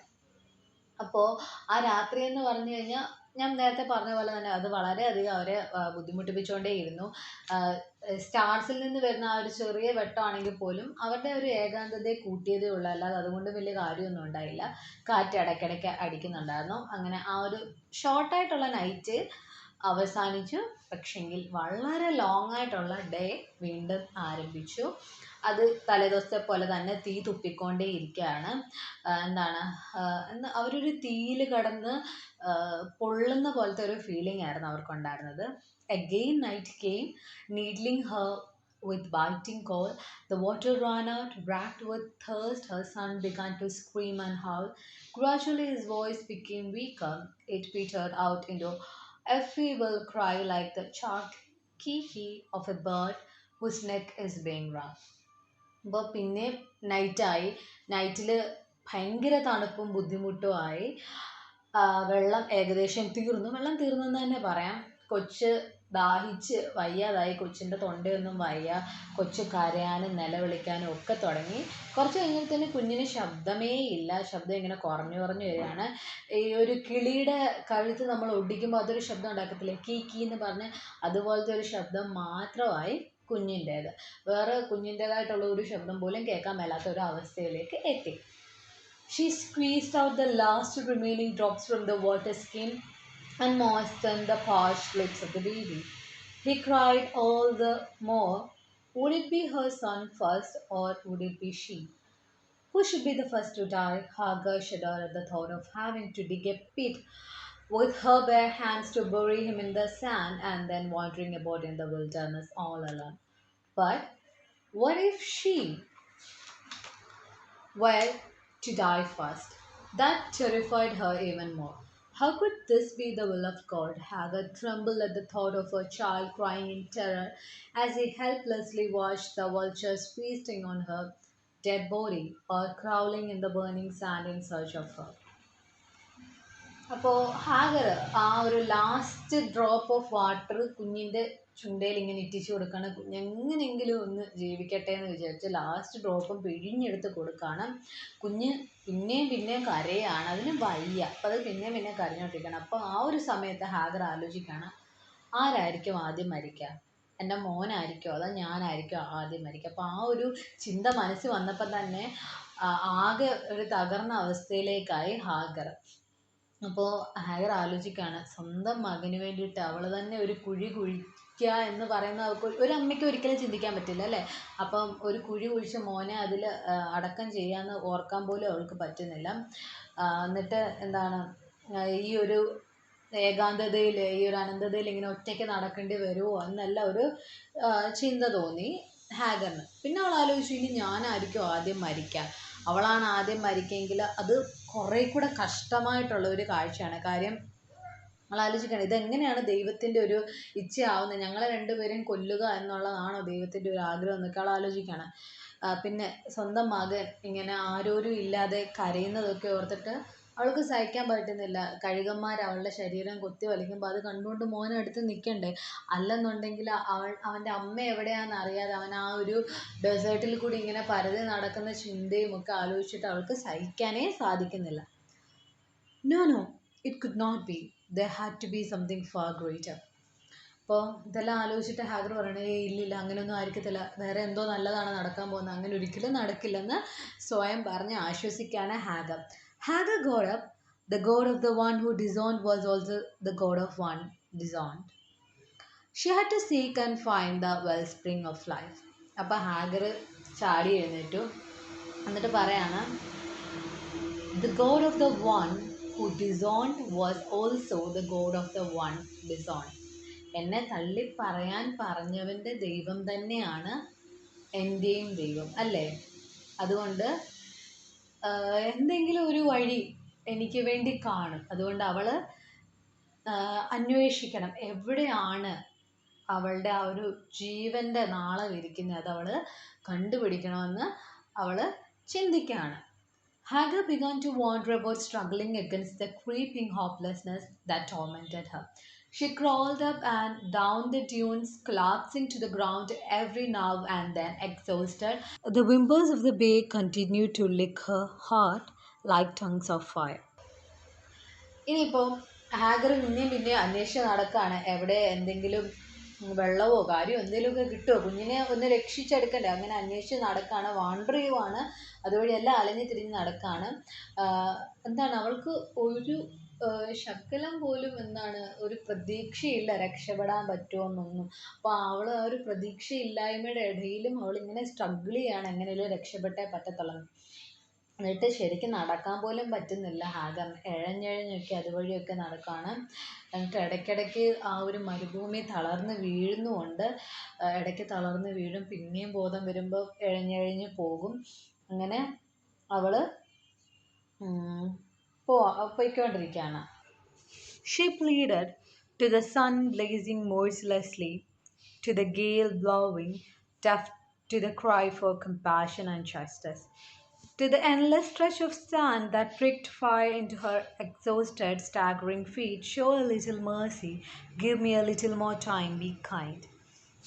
അപ്പോൾ ആ രാത്രി എന്ന് പറഞ്ഞു കഴിഞ്ഞാൽ ഞാൻ നേരത്തെ പറഞ്ഞ പോലെ തന്നെ അത് വളരെയധികം അവരെ ബുദ്ധിമുട്ടിപ്പിച്ചുകൊണ്ടേയിരുന്നു. സ്റ്റാർസിൽ നിന്ന് വരുന്ന ആ ഒരു ചെറിയ വെട്ടമാണെങ്കിൽ പോലും അവരുടെ ഒരു ഏകാന്തതയെ കൂട്ടിയതേ ഉള്ളൂ. അല്ലാതെ അതുകൊണ്ട് വലിയ കാര്യമൊന്നും ഉണ്ടായില്ല. കാറ്റ് ഇടയ്ക്കിടയ്ക്ക് അടിക്കുന്നുണ്ടായിരുന്നു. അങ്ങനെ ആ ഒരു ഷോർട്ടായിട്ടുള്ള നൈറ്റ് അവസാനിച്ചു. പക്ഷെങ്കിൽ വളരെ ലോങ് ആയിട്ടുള്ള ഡേ വീണ്ടും ആരംഭിച്ചു. അത് തലേദിവസത്തെ പോലെ തന്നെ തീ തുപ്പിക്കൊണ്ടേ ഇരിക്കുകയാണ്. എന്താണ് അവരൊരു തീയിൽ കിടന്ന് പൊള്ളുന്ന പോലത്തെ ഒരു ഫീലിംഗ് ആയിരുന്നു അവർക്കുണ്ടായിരുന്നത്. Again night came, needling her with biting cold. The water ran out, racked with thirst. Her son began to scream and howl. Gradually his voice became weaker. It petered out into a feeble cry like the choked kee-kee of a bird whose neck is being wrung. അപ്പോൾ പിന്നെ നൈറ്റായി. നൈറ്റിൽ ഭയങ്കര തണുപ്പും ബുദ്ധിമുട്ടുമായി. വെള്ളം ഏകദേശം തീർന്നു. വെള്ളം തീർന്നെന്ന് തന്നെ പറയാം. കൊച്ച് ദാഹിച്ച് വയ്യാതായി. കൊച്ചിൻ്റെ തൊണ്ടയൊന്നും വയ്യ. കൊച്ച് കരയാനും നിലവിളിക്കാനും ഒക്കെ തുടങ്ങി. കുറച്ച് കഴിഞ്ഞപ്പോഴത്തേന് കുഞ്ഞിന് ശബ്ദമേ ഇല്ല. ശബ്ദം ഇങ്ങനെ കുറഞ്ഞു കുറഞ്ഞു വരികയാണ്. ഈ ഒരു കിളിയുടെ കഴുത്ത് നമ്മൾ ഒടിക്കുമ്പോൾ അതൊരു ശബ്ദം ഉണ്ടാക്കത്തില്ലേ, കീ കീ എന്ന് പറഞ്ഞ്, അതുപോലത്തെ ഒരു ശബ്ദം മാത്രമായി കുഞ്ഞിൻ്റേത്. വേറെ കുഞ്ഞിൻ്റേതായിട്ടുള്ള ഒരു ശബ്ദം പോലും കേൾക്കാൻ മേലാത്ത ഒരു അവസ്ഥയിലേക്ക് എത്തി. She squeezed out the last remaining drops from the water skin and moistened the parched lips of the baby. He cried all the more. Would it be her son first, or would it be she? Who should be the first to die? Hagar shuddered at the thought of having to dig a pit with her bare hands to bury him in the sand and then wandering about in the wilderness all alone. But what if she were to die first? That terrified her even more. How could this be the will of God? Hagar trembled at the thought of her child crying in terror as he helplessly watched the vultures feasting on her dead body or crawling in the burning sand in search of her. അപ്പോൾ ഹാഗർ ആ ഒരു last drop of water കുഞ്ഞിൻ്റെ ചുണ്ടയിൽ ഇങ്ങനെ ഇറ്റിച്ചു കൊടുക്കുകയാണ്. കുഞ്ഞെങ്ങനെയെങ്കിലും ഒന്ന് ജീവിക്കട്ടെ എന്ന് വിചാരിച്ച് ലാസ്റ്റ് ഡ്രോപ്പും പിഴിഞ്ഞെടുത്ത് കൊടുക്കുകയാണ്. കുഞ്ഞ് പിന്നെയും കരയാണ്. അതിന് വയ്യ. അപ്പോൾ അത് പിന്നെയും കരഞ്ഞോണ്ടിരിക്കണം. അപ്പോൾ ആ ഒരു സമയത്ത് ഹാഗർ ആലോചിക്കുകയാണ്, ആരായിരിക്കും ആദ്യം മരിക്കുക? എൻ്റെ മോനായിരിക്കുമോ അതോ ഞാനായിരിക്കുമോ ആദ്യം മരിക്കുക? അപ്പോൾ ആ ഒരു ചിന്ത മനസ്സിൽ വന്നപ്പോൾ തന്നെ ആകെ ഒരു തകർന്ന അവസ്ഥയിലേക്കായി ഹാഗർ. അപ്പോൾ ഹാഗർ ആലോചിക്കുകയാണ്, സ്വന്തം മകന് വേണ്ടിയിട്ട് അവൾ തന്നെ ഒരു കുഴി കുഴിക്കുക എന്ന് പറയുന്നത് അവൾക്ക് ഒരു അമ്മയ്ക്ക് ഒരിക്കലും ചിന്തിക്കാൻ പറ്റില്ല അല്ലേ. അപ്പം ഒരു കുഴി കുഴിച്ച് മോനെ അതിൽ അടക്കം ചെയ്യാമെന്ന് ഓർക്കാൻ പോലും അവൾക്ക് പറ്റുന്നില്ല. എന്നിട്ട് എന്താണ്, ഈ ഒരു ഏകാന്തതയിൽ, ഈ ഒരു അനന്തതയിൽ ഇങ്ങനെ ഒറ്റയ്ക്ക് നടക്കേണ്ടി വരുമോ എന്നല്ല ഒരു ചിന്ത തോന്നി ഹാഗറിന്. പിന്നെ അവൾ ആലോചിച്ചു, ഇനി ഞാനായിരിക്കും ആദ്യം മരിക്കുക. അവളാണ് ആദ്യം മരിക്കെങ്കിൽ അത് കുറേ കൂടെ കഷ്ടമായിട്ടുള്ള ഒരു കാഴ്ചയാണ്. കാര്യം നമ്മൾ ആലോചിക്കണം, ഇതെങ്ങനെയാണ് ദൈവത്തിൻ്റെ ഒരു ഇച്ഛയാവുന്നത്? ഞങ്ങളെ രണ്ടുപേരെയും കൊല്ലുക എന്നുള്ളതാണോ ദൈവത്തിൻ്റെ ഒരു ആഗ്രഹം എന്നൊക്കെ അവൾ ആലോചിക്കണം. പിന്നെ സ്വന്തം മകൻ ഇങ്ങനെ ആരോരും ഇല്ലാതെ കരയുന്നതൊക്കെ ഓർത്തിട്ട് അവൾക്ക് സഹിക്കാൻ പറ്റുന്നില്ല. കഴുകന്മാർ അവളുടെ ശരീരം കൊത്തി വലിക്കുമ്പോൾ അത് കണ്ടുകൊണ്ട് മോൻ അടുത്ത് നിൽക്കണ്ടേ? അല്ലെന്നുണ്ടെങ്കിൽ അവൻ്റെ അമ്മ എവിടെയാണെന്ന് അറിയാതെ അവൻ ആ ഒരു ഡെസേർട്ടിൽ കൂടി ഇങ്ങനെ പരതി നടക്കുന്ന ചിന്തയും ഒക്കെ ആലോചിച്ചിട്ട് അവൾക്ക് സഹിക്കാനേ സാധിക്കുന്നില്ല. No it could not be, there had to be something far greater. അപ്പോൾ ഇതെല്ലാം ആലോചിച്ചിട്ട് ഹാഗർ പറയണേ, ഇല്ലില്ല, അങ്ങനെയൊന്നും ആയിരിക്കത്തില്ല, വേറെ എന്തോ നല്ലതാണ് നടക്കാൻ പോകുന്നത്, അങ്ങനെ ഒരിക്കലും നടക്കില്ലെന്ന് സ്വയം പറഞ്ഞ് ആശ്വസിക്കുകയാണ് Hagar. Hagar got up. The God of the one who disowned was also the God of one disowned. She had to seek and find the wellspring of life. അപ്പോൾ ഹാഗർ ചാടി എഴുന്നേറ്റു. എന്നിട്ട് പറയാണ്, The God of the one who disowned was also the God of the one disowned. എന്നെ തള്ളി പറയാൻ പറഞ്ഞവൻ്റെ ദൈവം തന്നെയാണ് എൻ്റെയും ദൈവം അല്ലേ. അതുകൊണ്ട് എന്തെങ്കിലും ഒരു വഴി എനിക്ക് വേണ്ടി കാണും. അതുകൊണ്ട് അവൾ അന്വേഷിക്കണം, എവിടെയാണ് അവളുടെ ആ ഒരു ജീവൻ്റെ നാളം ഇരിക്കുന്നത്, അത് അവൾ കണ്ടുപിടിക്കണമെന്ന് അവൾ ചിന്തിക്കുകയാണ്. Hagar began to wander about, struggling against the creeping hopelessness that tormented her. She crawled up and down the dunes, collapsing to the ground every now and then, exhausted. The whimpers of the bay continued to lick her heart like tongues of fire. ഇനിയിപ്പോൾ ഹാഗർ പിന്നെ അന്വേഷിച്ച് നടക്കുകയാണ്, എവിടെ എന്തെങ്കിലും വെള്ളമോ കാര്യമോ എന്തെങ്കിലുമൊക്കെ കിട്ടുമോ, കുഞ്ഞിനെ ഒന്ന് രക്ഷിച്ചെടുക്കണ്ടേ. അങ്ങനെ അന്വേഷിച്ച് നടക്കുകയാണ്, വാണ്ടർ ചെയ്യുവാണ്, അതുവഴി എല്ലാം അലഞ്ഞു തിരിഞ്ഞ് നടക്കുകയാണ്. എന്താണ്, അവൾക്ക് ഒരു ശകലം പോലും എന്താണ് ഒരു പ്രതീക്ഷയില്ല രക്ഷപ്പെടാൻ പറ്റുമെന്നൊന്നും. അപ്പോൾ അവൾ ആ ഒരു പ്രതീക്ഷയില്ലായ്മയുടെ ഇടയിലും അവളിങ്ങനെ സ്ട്രഗിൾ ചെയ്യാണ്, എങ്ങനെയും രക്ഷപ്പെട്ടേ പറ്റത്തുള്ളൂ. എന്നിട്ട് ശരിക്കും നടക്കാൻ പോലും പറ്റുന്നില്ല ഹാഗർ, ഇഴഞ്ഞൊക്കെ അതുവഴിയൊക്കെ നടക്കുകയാണ്. എന്നിട്ട് ഇടയ്ക്കിടയ്ക്ക് ആ ഒരു മരുഭൂമി തളർന്ന് വീഴുന്നുമുണ്ട്. ഇടയ്ക്ക് തളർന്ന് വീഴും, പിന്നെയും ബോധം വരുമ്പോൾ ഇഴഞ്ഞ് പോകും. അങ്ങനെ അവൾ പോയിക്കൊണ്ടിരിക്കുകയാണ്. She pleaded to the sun blazing mercilessly, to the gale blowing, deaf to the cry for compassion and justice. to the endless stretch of sand that pricked fire into her exhausted, staggering feet. Show a little mercy. Give me a little more time. Be kind.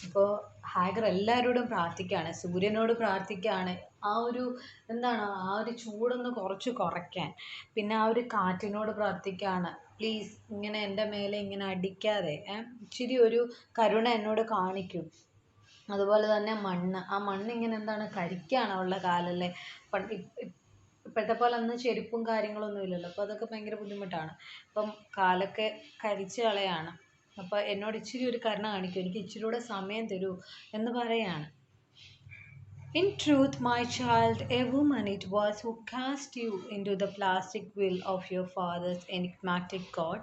ഇപ്പോൾ ഹാഗർ എല്ലാവരോടും പ്രാർത്ഥിക്കുകയാണ്, സൂര്യനോട് പ്രാർത്ഥിക്കുകയാണ് ആ ഒരു എന്താണ് ആ ഒരു ചൂടൊന്ന് കുറയ്ക്കാൻ. പിന്നെ ആ ഒരു കാറ്റിനോട് പ്രാർത്ഥിക്കുകയാണ്, പ്ലീസ് ഇങ്ങനെ എൻ്റെ മേലെ ഇങ്ങനെ അടിക്കാതെ, ഇച്ചിരി ഒരു കരുണ എന്നോട് കാണിക്കും. അതുപോലെ തന്നെ ആ മണ്ണ് ഇങ്ങനെ എന്താണ് കരിക്കുകയാണ് അവളുടെ കാലല്ലേ. ഇപ്പോഴത്തെ പോലെ അന്ന് ചെരുപ്പും കാര്യങ്ങളൊന്നും ഇല്ലല്ലോ, അപ്പോൾ അതൊക്കെ ഭയങ്കര ബുദ്ധിമുട്ടാണ്. അപ്പം കാലൊക്കെ കരിച്ച് കളയാണ്. അപ്പോൾ എന്നോട് ഇച്ചിരി ഒരു കരുണ കാണിക്കും, എനിക്ക് ഇച്ചിരി കൂടെ സമയം തരൂ എന്ന് പറയാണ്. In truth, my child, a woman it was who cast you into the plastic will of your father's enigmatic God.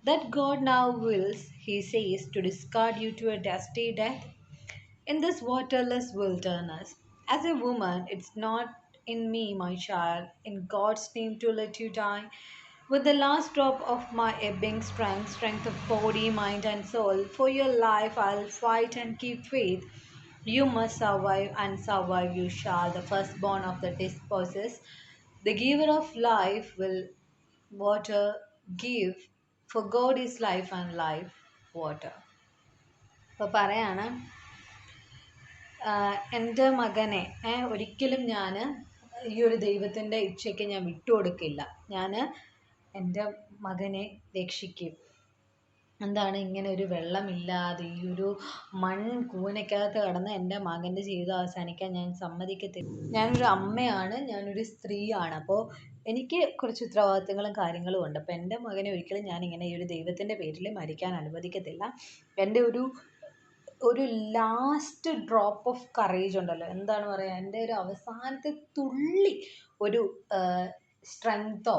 That God now wills, he says, to discard you to a dusty death in this waterless wilderness. As a woman, it's not in me, my child, in God's name to let you die. With the last drop of my ebbing strength of body, mind, and soul, for your life I'll fight and keep faith. You must survive, and survive you shall. The firstborn of the dispossess, the giver of life, will water give, for God is life and life water. അപ്പോൾ പറയാണ്, എൻ്റെ മകനെ ഒരിക്കലും ഞാൻ ഈ ഒരു ദൈവത്തിൻ്റെ ഇച്ഛയ്ക്ക് ഞാൻ വിട്ടുകൊടുക്കില്ല. ഞാൻ എൻ്റെ മകനെ രക്ഷിക്കും. എന്താണ് ഇങ്ങനെ ഒരു വെള്ളമില്ലാതെ ഈ ഒരു കൂനയ്ക്കകത്ത് കിടന്ന് എൻ്റെ മകൻ്റെ ജീവിതം അവസാനിക്കാൻ ഞാൻ സമ്മതിക്കത്തില്ല. ഞാനൊരു അമ്മയാണ്, ഞാനൊരു സ്ത്രീയാണ്. അപ്പോൾ എനിക്ക് കുറച്ച് ഉത്തരവാദിത്തങ്ങളും കാര്യങ്ങളും ഉണ്ട്. അപ്പോൾ എൻ്റെ മകനെ ഒരിക്കലും ഞാനിങ്ങനെ ഈ ഒരു ദൈവത്തിൻ്റെ പേരിൽ മരിക്കാൻ അനുവദിക്കത്തില്ല. എൻ്റെ ഒരു ലാസ്റ്റ് ഡ്രോപ്പ് ഓഫ് കറേജ് ഉണ്ടല്ലോ, എന്താണ് പറയുക, എൻ്റെ ഒരു അവസാനത്തെ തുള്ളി ഒരു സ്ട്രെങ്തോ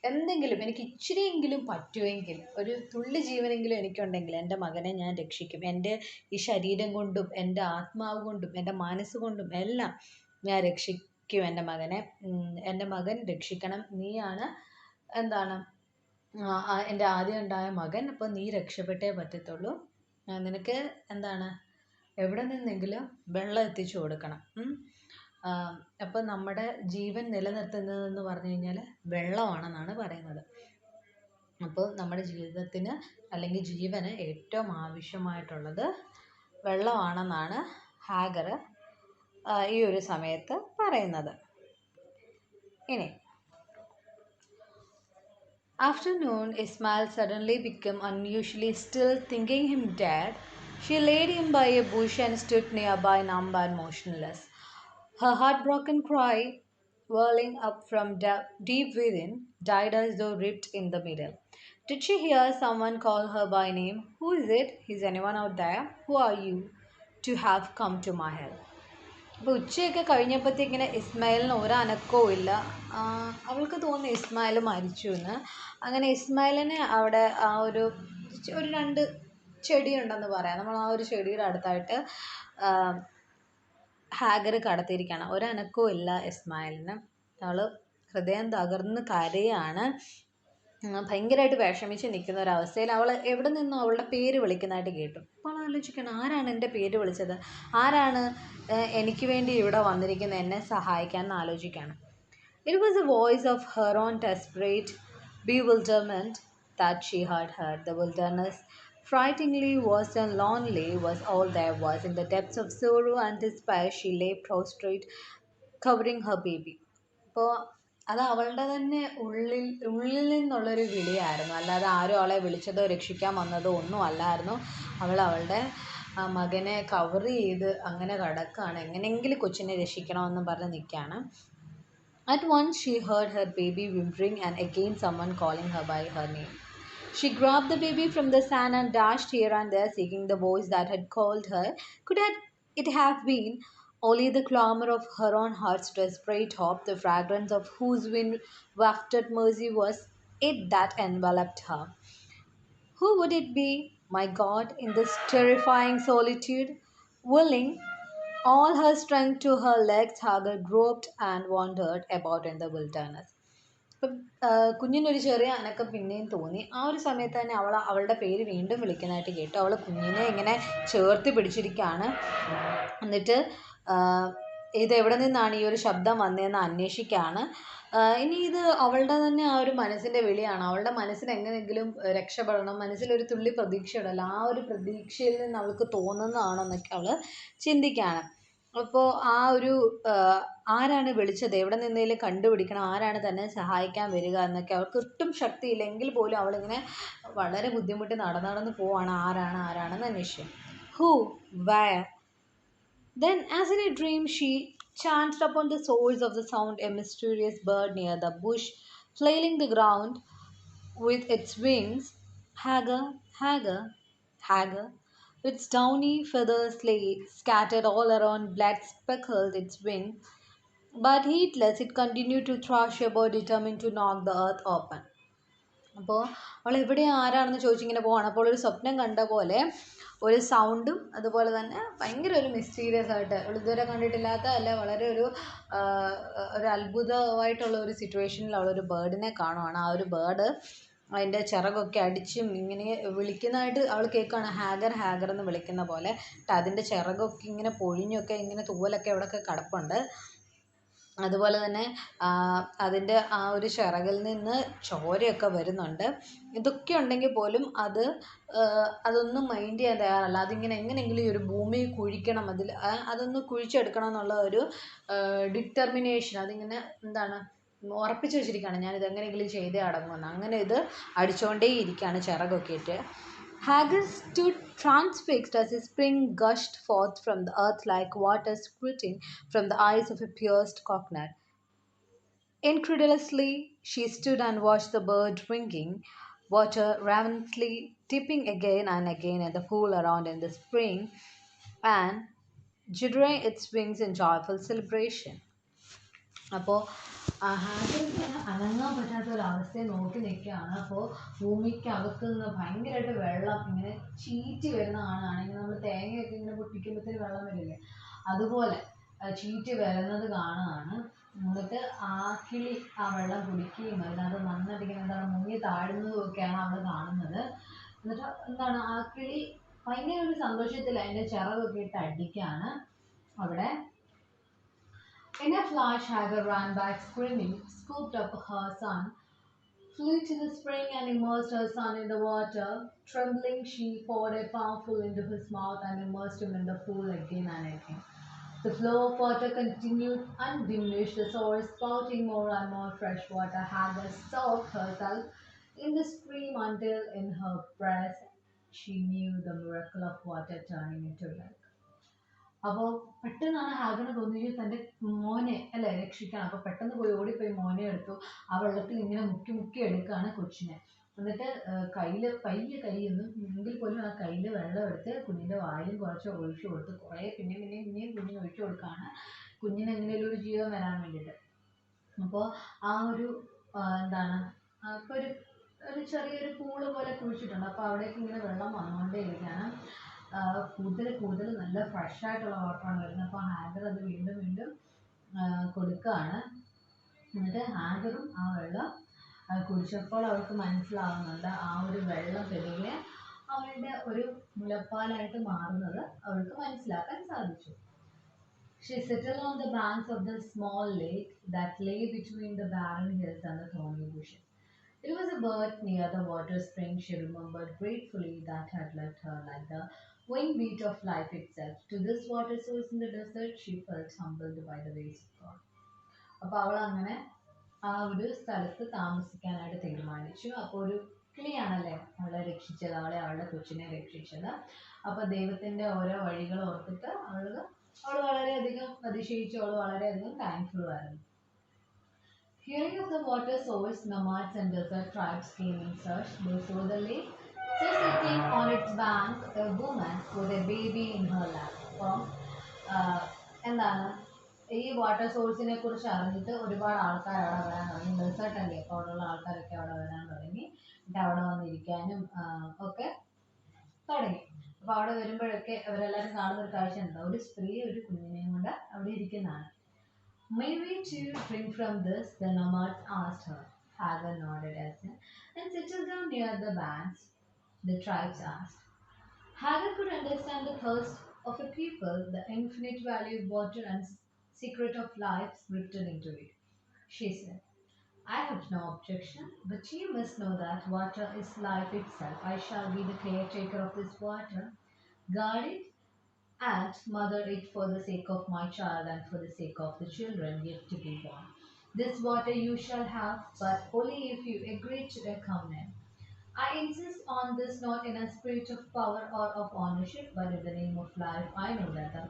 എന്തെങ്കിലും എനിക്ക് ഇച്ചിരിയെങ്കിലും പറ്റുമെങ്കിൽ, ഒരു തുള്ളി ജീവനെങ്കിലും എനിക്കുണ്ടെങ്കിൽ എൻ്റെ മകനെ ഞാൻ രക്ഷിക്കും. എൻ്റെ ഈ ശരീരം കൊണ്ടും എൻ്റെ ആത്മാവ് കൊണ്ടും എൻ്റെ മനസ്സുകൊണ്ടും എല്ലാം ഞാൻ രക്ഷിക്കും എൻ്റെ മകനെ. എൻ്റെ മകൻ രക്ഷിക്കണം. നീയാണ് എന്താണ് എൻ്റെ ആദ്യം ഉണ്ടായ മകൻ. അപ്പോൾ നീ രക്ഷപ്പെട്ടേ പറ്റത്തുള്ളൂ. നിനക്ക് എന്താണ് എവിടെ നിന്നെങ്കിലും വെള്ളം എത്തിച്ചു കൊടുക്കണം. അപ്പോൾ നമ്മുടെ ജീവൻ നിലനിർത്തുന്നതെന്ന് പറഞ്ഞു കഴിഞ്ഞാൽ വെള്ളമാണെന്നാണ് പറയുന്നത്. അപ്പോൾ നമ്മുടെ ജീവിതത്തിന് അല്ലെങ്കിൽ ജീവന് ഏറ്റവും ആവശ്യമായിട്ടുള്ളത് വെള്ളമാണെന്നാണ് ഹാഗർ ഈ ഒരു സമയത്ത് പറയുന്നത്. ഇനി afternoon, Ismail suddenly became unusually still, thinking him dead. She laid him by a bush and stood nearby, numb and motionless. Her heartbroken cry, whirling up from deep within, died as though ripped in the middle. Did she hear someone call her by name? Who is it? Is anyone out there? Who are you to have come to my help? അപ്പോൾ ഉച്ചയൊക്കെ കഴിഞ്ഞപ്പോഴത്തേക്കിങ്ങനെ ഇസ്മായിലിന് ഒരനക്കവും ഇല്ല. അവൾക്ക് തോന്നി ഇസ്മായിൽ മരിച്ചു എന്ന്. അങ്ങനെ ഇസ്മായിലിനെ അവിടെ ആ ഒരു 2 ചെടിയുണ്ടെന്ന് പറയാം, നമ്മൾ ആ ഒരു ചെടിയുടെ അടുത്തായിട്ട് ഹാഗർ കടത്തിയിരിക്കുകയാണ്. ഒരനക്കവും ഇല്ല ഇസ്മായിലിന്. അവൾ ഹൃദയം തകർന്ന് കരയാണ്, ഭയങ്കരമായിട്ട് വിഷമിച്ച് നിൽക്കുന്ന ഒരവസ്ഥയിൽ. അവൾ എവിടെ നിന്നോ അവളുടെ പേര് വിളിക്കുന്നതായിട്ട് കേട്ടു. അപ്പോൾ അവൾ ആലോചിക്കണം, ആരാണ് എൻ്റെ പേര് വിളിച്ചത്, ആരാണ് എനിക്ക് വേണ്ടി ഇവിടെ വന്നിരിക്കുന്നത് എന്നെ സഹായിക്കാൻ എന്ന് ആലോചിക്കുകയാണ്. It was the voice of her own desperate bewilderment that she heard. The wilderness, frighteningly vast and lonely, was all there was. In the depths of sorrow and despair she lay prostrate, covering her baby. അപ്പോൾ അത് അവളുടെ തന്നെ ഉള്ളിൽ നിന്നുള്ളൊരു വിളിയായിരുന്നു, അല്ലാതെ ആരും അവളെ വിളിച്ചതോ രക്ഷിക്കാൻ വന്നതോ ഒന്നും അല്ലായിരുന്നു. അവളുടെ മകനെ കവർ ചെയ്ത് അങ്ങനെ കിടക്കുകയാണ്, എങ്ങനെയെങ്കിലും കൊച്ചിനെ രക്ഷിക്കണമെന്ന് പറഞ്ഞ് നിൽക്കുകയാണ്. At once she heard her baby whimpering and again someone calling her by her name. She grabbed the baby from the sand and dashed here and there, seeking the voice that had called her. Could it have been only the clamor of her own heart's desperate hope, the fragrance of whose wind-wafted mercy was it that enveloped her? Who would it be, my God, in this terrifying solitude? Willing all her strength to her legs, Hagar groped and wandered about in the wilderness. ഇപ്പം കുഞ്ഞിനൊരു ചെറിയ അനക്കം പിന്നെയും തോന്നി. ആ ഒരു സമയത്ത് തന്നെ അവളുടെ പേര് വീണ്ടും വിളിക്കുന്നതായിട്ട് കേട്ടു. അവൾ കുഞ്ഞിനെ ഇങ്ങനെ ചേർത്ത് പിടിച്ചിരിക്കുകയാണ്. എന്നിട്ട് ഇത് എവിടെ നിന്നാണ് ഈ ഒരു ശബ്ദം വന്നതെന്ന് അന്വേഷിക്കുകയാണ്. ഇനി ഇത് അവളുടെ തന്നെ ആ ഒരു മനസ്സിൻ്റെ വിളിയാണ്. അവളുടെ മനസ്സിന് എങ്ങനെയെങ്കിലും രക്ഷപ്പെടണം, മനസ്സിലൊരു തുള്ളി പ്രതീക്ഷ ഉണ്ടല്ലോ, ആ ഒരു പ്രതീക്ഷയിൽ നിന്ന് അവൾക്ക് തോന്നുന്നതാണെന്നൊക്കെ അവൾ ചിന്തിക്കുകയാണ്. അപ്പോൾ ആ ഒരു ആരാണ് വിളിച്ചത്, എവിടെ നിന്നേലും കണ്ടുപിടിക്കണം, ആരാണ് തന്നെ സഹായിക്കാൻ വരിക എന്നൊക്കെ അവൾക്ക് ഒട്ടും ശക്തിയില്ലെങ്കിൽ പോലും അവളിങ്ങനെ വളരെ ബുദ്ധിമുട്ടി നടന്ന് പോവാണ്, ആരാണെന്ന് അന്വേഷിക്കും. Who, wire. Then, as in a dream, she chanced upon the source of the sound, a mysterious bird near the bush, flailing the ground with its wings. Hagar, Hagar, Hagar, its downy feathers lay scattered all around, blood speckled its wing. But heedless, it continued to thrash about, determined to knock the earth open. അപ്പോൾ അവൾ എവിടെ ആരാണെന്ന് ചോദിച്ചിങ്ങനെ പോവാണ്. അപ്പോൾ ഒരു സ്വപ്നം കണ്ട പോലെ ഒരു സൗണ്ടും അതുപോലെ തന്നെ ഭയങ്കര ഒരു മിസ്റ്റീരിയസ് ആയിട്ട് അവൾ ഇതുവരെ കണ്ടിട്ടില്ലാത്ത അല്ല, വളരെ ഒരു അത്ഭുതമായിട്ടുള്ള ഒരു സിറ്റുവേഷനിൽ അവളൊരു ബേർഡിനെ കാണുവാണ്. ആ ഒരു ബേർഡ് അതിൻ്റെ ചിറകൊക്കെ അടിച്ചും ഇങ്ങനെ വിളിക്കുന്നതായിട്ട് അവൾ കേൾക്കുകയാണ്, ഹാഗർ ഹാഗർ എന്ന് വിളിക്കുന്ന പോലെ. അതിൻ്റെ ചിറകൊക്കെ ഇങ്ങനെ പൊഴിഞ്ഞൊക്കെ ഇങ്ങനെ തൂവലൊക്കെ അവിടെയൊക്കെ കിടപ്പുണ്ട്. അതുപോലെ തന്നെ അതിൻ്റെ ആ ഒരു ചിറകിൽ നിന്ന് ചോരയൊക്കെ വരുന്നുണ്ട്. ഇതൊക്കെ ഉണ്ടെങ്കിൽ പോലും അതൊന്നും മൈൻഡ് ചെയ്യാൻ തയ്യാറല്ല. അതിങ്ങനെ എങ്ങനെയെങ്കിലും ഈ ഒരു ഭൂമി കുഴിക്കണം, അതൊന്ന് കുഴിച്ചെടുക്കണം എന്നുള്ള ഒരു ഡിറ്റർമിനേഷൻ, അതിങ്ങനെ എന്താണ് ഉറപ്പിച്ച് വെച്ചിരിക്കുകയാണ്, ഞാനിത് എങ്ങനെയെങ്കിലും ചെയ്തേ അടങ്ങുമെന്ന്. അങ്ങനെ ഇത് അടിച്ചുകൊണ്ടേ ഇരിക്കുകയാണ് ചിറകൊക്കെ ഇട്ട്. Hagar stood transfixed as a spring gushed forth from the earth like water squirting from the eyes of a pierced coconut. Incredulously, she stood and watched the bird drinking water ravenously, dipping again and again in the pool around in the spring, and jittering its wings in joyful celebration. അപ്പോൾ ഹാഗർക്ക് അനങ്ങാൻ പറ്റാത്ത ഒരവസ്ഥയെ നോക്കി നിൽക്കുകയാണ്. അപ്പോൾ ഭൂമിക്കകത്ത് നിന്ന് ഭയങ്കരമായിട്ട് വെള്ളം ഇങ്ങനെ ചീറ്റി വരുന്ന കാണുകയാണെങ്കിൽ നമ്മൾ തേങ്ങയൊക്കെ ഇങ്ങനെ പൊട്ടിക്കുമ്പോഴത്തേന് വെള്ളം വരില്ലേ, അതുപോലെ ചീറ്റി വരുന്നത് കാണുകയാണ്. എന്നിട്ട് ആ കിളി ആ വെള്ളം കുടിക്കുകയും അതിനകത്ത് നന്നായിട്ട് എന്താണ് മുങ്ങി താഴുന്നതും ഒക്കെയാണ് അവൾ കാണുന്നത്. എന്നിട്ട് എന്താണ് ആ കിളി ഭയങ്കര ഒരു സന്തോഷത്തിൽ അതിൻ്റെ ചിറകൊക്കെ ഇട്ട് അടിക്കുകയാണ് അവിടെ. In a flash, Hagar ran back screaming, scooped up her son, flew to the spring and immersed her son in the water. Trembling, she poured a palmful into his mouth and immersed him in the pool again and again. The flow of water continued undiminished, the source spouting more and more fresh water. Hagar soaked herself in the stream until in her breast she knew the miracle of water turning into milk. അപ്പോൾ പെട്ടെന്നാണ് ഹാഗറിന് തോന്നിയത് തൻ്റെ മോനെ അല്ലേ രക്ഷിക്കണം. അപ്പോൾ പെട്ടെന്ന് ഓടിപ്പോയി മോനെ എടുത്തു. ആ വെള്ളത്തിൽ ഇങ്ങനെ മുക്കി എടുക്കുകയാണ് കൊച്ചിനെ. എന്നിട്ട് പയ്യെ കയ്യൊന്നും എങ്കിൽ പോലും ആ കയ്യിൽ വെള്ളം എടുത്ത് കുഞ്ഞിൻ്റെ വായിലും കുറച്ച് ഒഴിച്ചു കൊടുത്ത് കുറേ പിന്നെയും കുഞ്ഞിന് ഒഴിച്ചു കൊടുക്കുകയാണ്, കുഞ്ഞിന് എങ്ങനെയും ഒരു ജീവൻ വരാൻ വേണ്ടിയിട്ട്. അപ്പോൾ ആ ഒരു എന്താണ് ഇപ്പോൾ ഒരു ചെറിയൊരു പൂള് പോലെ കുഴിച്ചിട്ടുണ്ട്. അപ്പോൾ അവിടേക്ക് ഇങ്ങനെ വെള്ളം വന്നുകൊണ്ടേ ഇരിക്കുകയാണ്. കൂടുതൽ നല്ല ഫ്രഷ് ആയിട്ടുള്ള വാട്ടറാണ് വരുന്നത്. അപ്പോൾ ഹാഗർ അത് വീണ്ടും കൊടുക്കുകയാണ്. എന്നിട്ട് ഹാഗറും ആ വെള്ളം കുടിച്ചപ്പോൾ അവൾക്ക് മനസ്സിലാവുന്നുണ്ട് ആ ഒരു വെള്ളം പെരുകെ അവളുടെ ഒരു മുലപ്പാലായിട്ട് മാറുന്നത് അവൾക്ക് മനസ്സിലാക്കാൻ സാധിച്ചു. She settled on the banks of the small lake that lay between the barren hills and the thorny bushes. It was a bird near the water spring she remembered gratefully that had left her like the wing beat of life itself. To this water source in the desert she felt humbled by the ways of God. അപ്പോൾ അവൾ അങ്ങനെ ആ ഒരു സ്ഥലത്ത് താമസിക്കാനായിട്ട് തീരുമാനിച്ചു. അപ്പോൾ ഒരു കിളിയാണല്ലേ അവളെ രക്ഷിച്ചത്, അവളുടെ കൊച്ചിനെ രക്ഷിച്ചത്. അപ്പോൾ ദൈവത്തിൻ്റെ ഓരോ വഴികൾ ഓർത്തിട്ട് അവൾ വളരെയധികം അതിശയിച്ചു, അവൾ വളരെയധികം താങ്ക്ഫുൾ ആയിരുന്നു. Hearing of the water source, nomads and desert tribes came in search. They saw the lake, so sitting on its bank, a woman with a baby in her lap. അപ്പം എന്താണ് ഈ വാട്ടർ സോഴ്സിനെ കുറിച്ച് അറിഞ്ഞിട്ട് ഒരുപാട് ആൾക്കാർ അവിടെ വരാൻ തുടങ്ങി. ഡെസേർട്ട് അല്ലേ, അപ്പോൾ അവിടെയുള്ള ആൾക്കാരൊക്കെ അവിടെ വരാൻ തുടങ്ങി. എന്നിട്ട് അവിടെ വന്നിരിക്കാനും ഒക്കെ തുടങ്ങി. അപ്പോൾ അവിടെ വരുമ്പോഴൊക്കെ അവരെല്ലാവരും കാണുന്ന ഒരു കാഴ്ച ഉണ്ട്, ഒരു സ്ത്രീ ഒരു കുഞ്ഞിനെയും കൊണ്ട് അവിടെ ഇരിക്കുന്നതാണ്. May we too drink from this? The nomads asked her. Hagar nodded assent and settled down near the banks. The tribes asked. Hagar could understand the thirst of a people, the infinite value of water, and secret of life written into it. She said, I have no objection, but you must know that water is life itself. I shall be the caretaker of this water, guard it, and mother it for the sake of my child and for the sake of the children yet to be born. This water you shall have, but only if you agree to a covenant. I insist on this not in a spirit of power or of ownership, but in the name of life. I know that the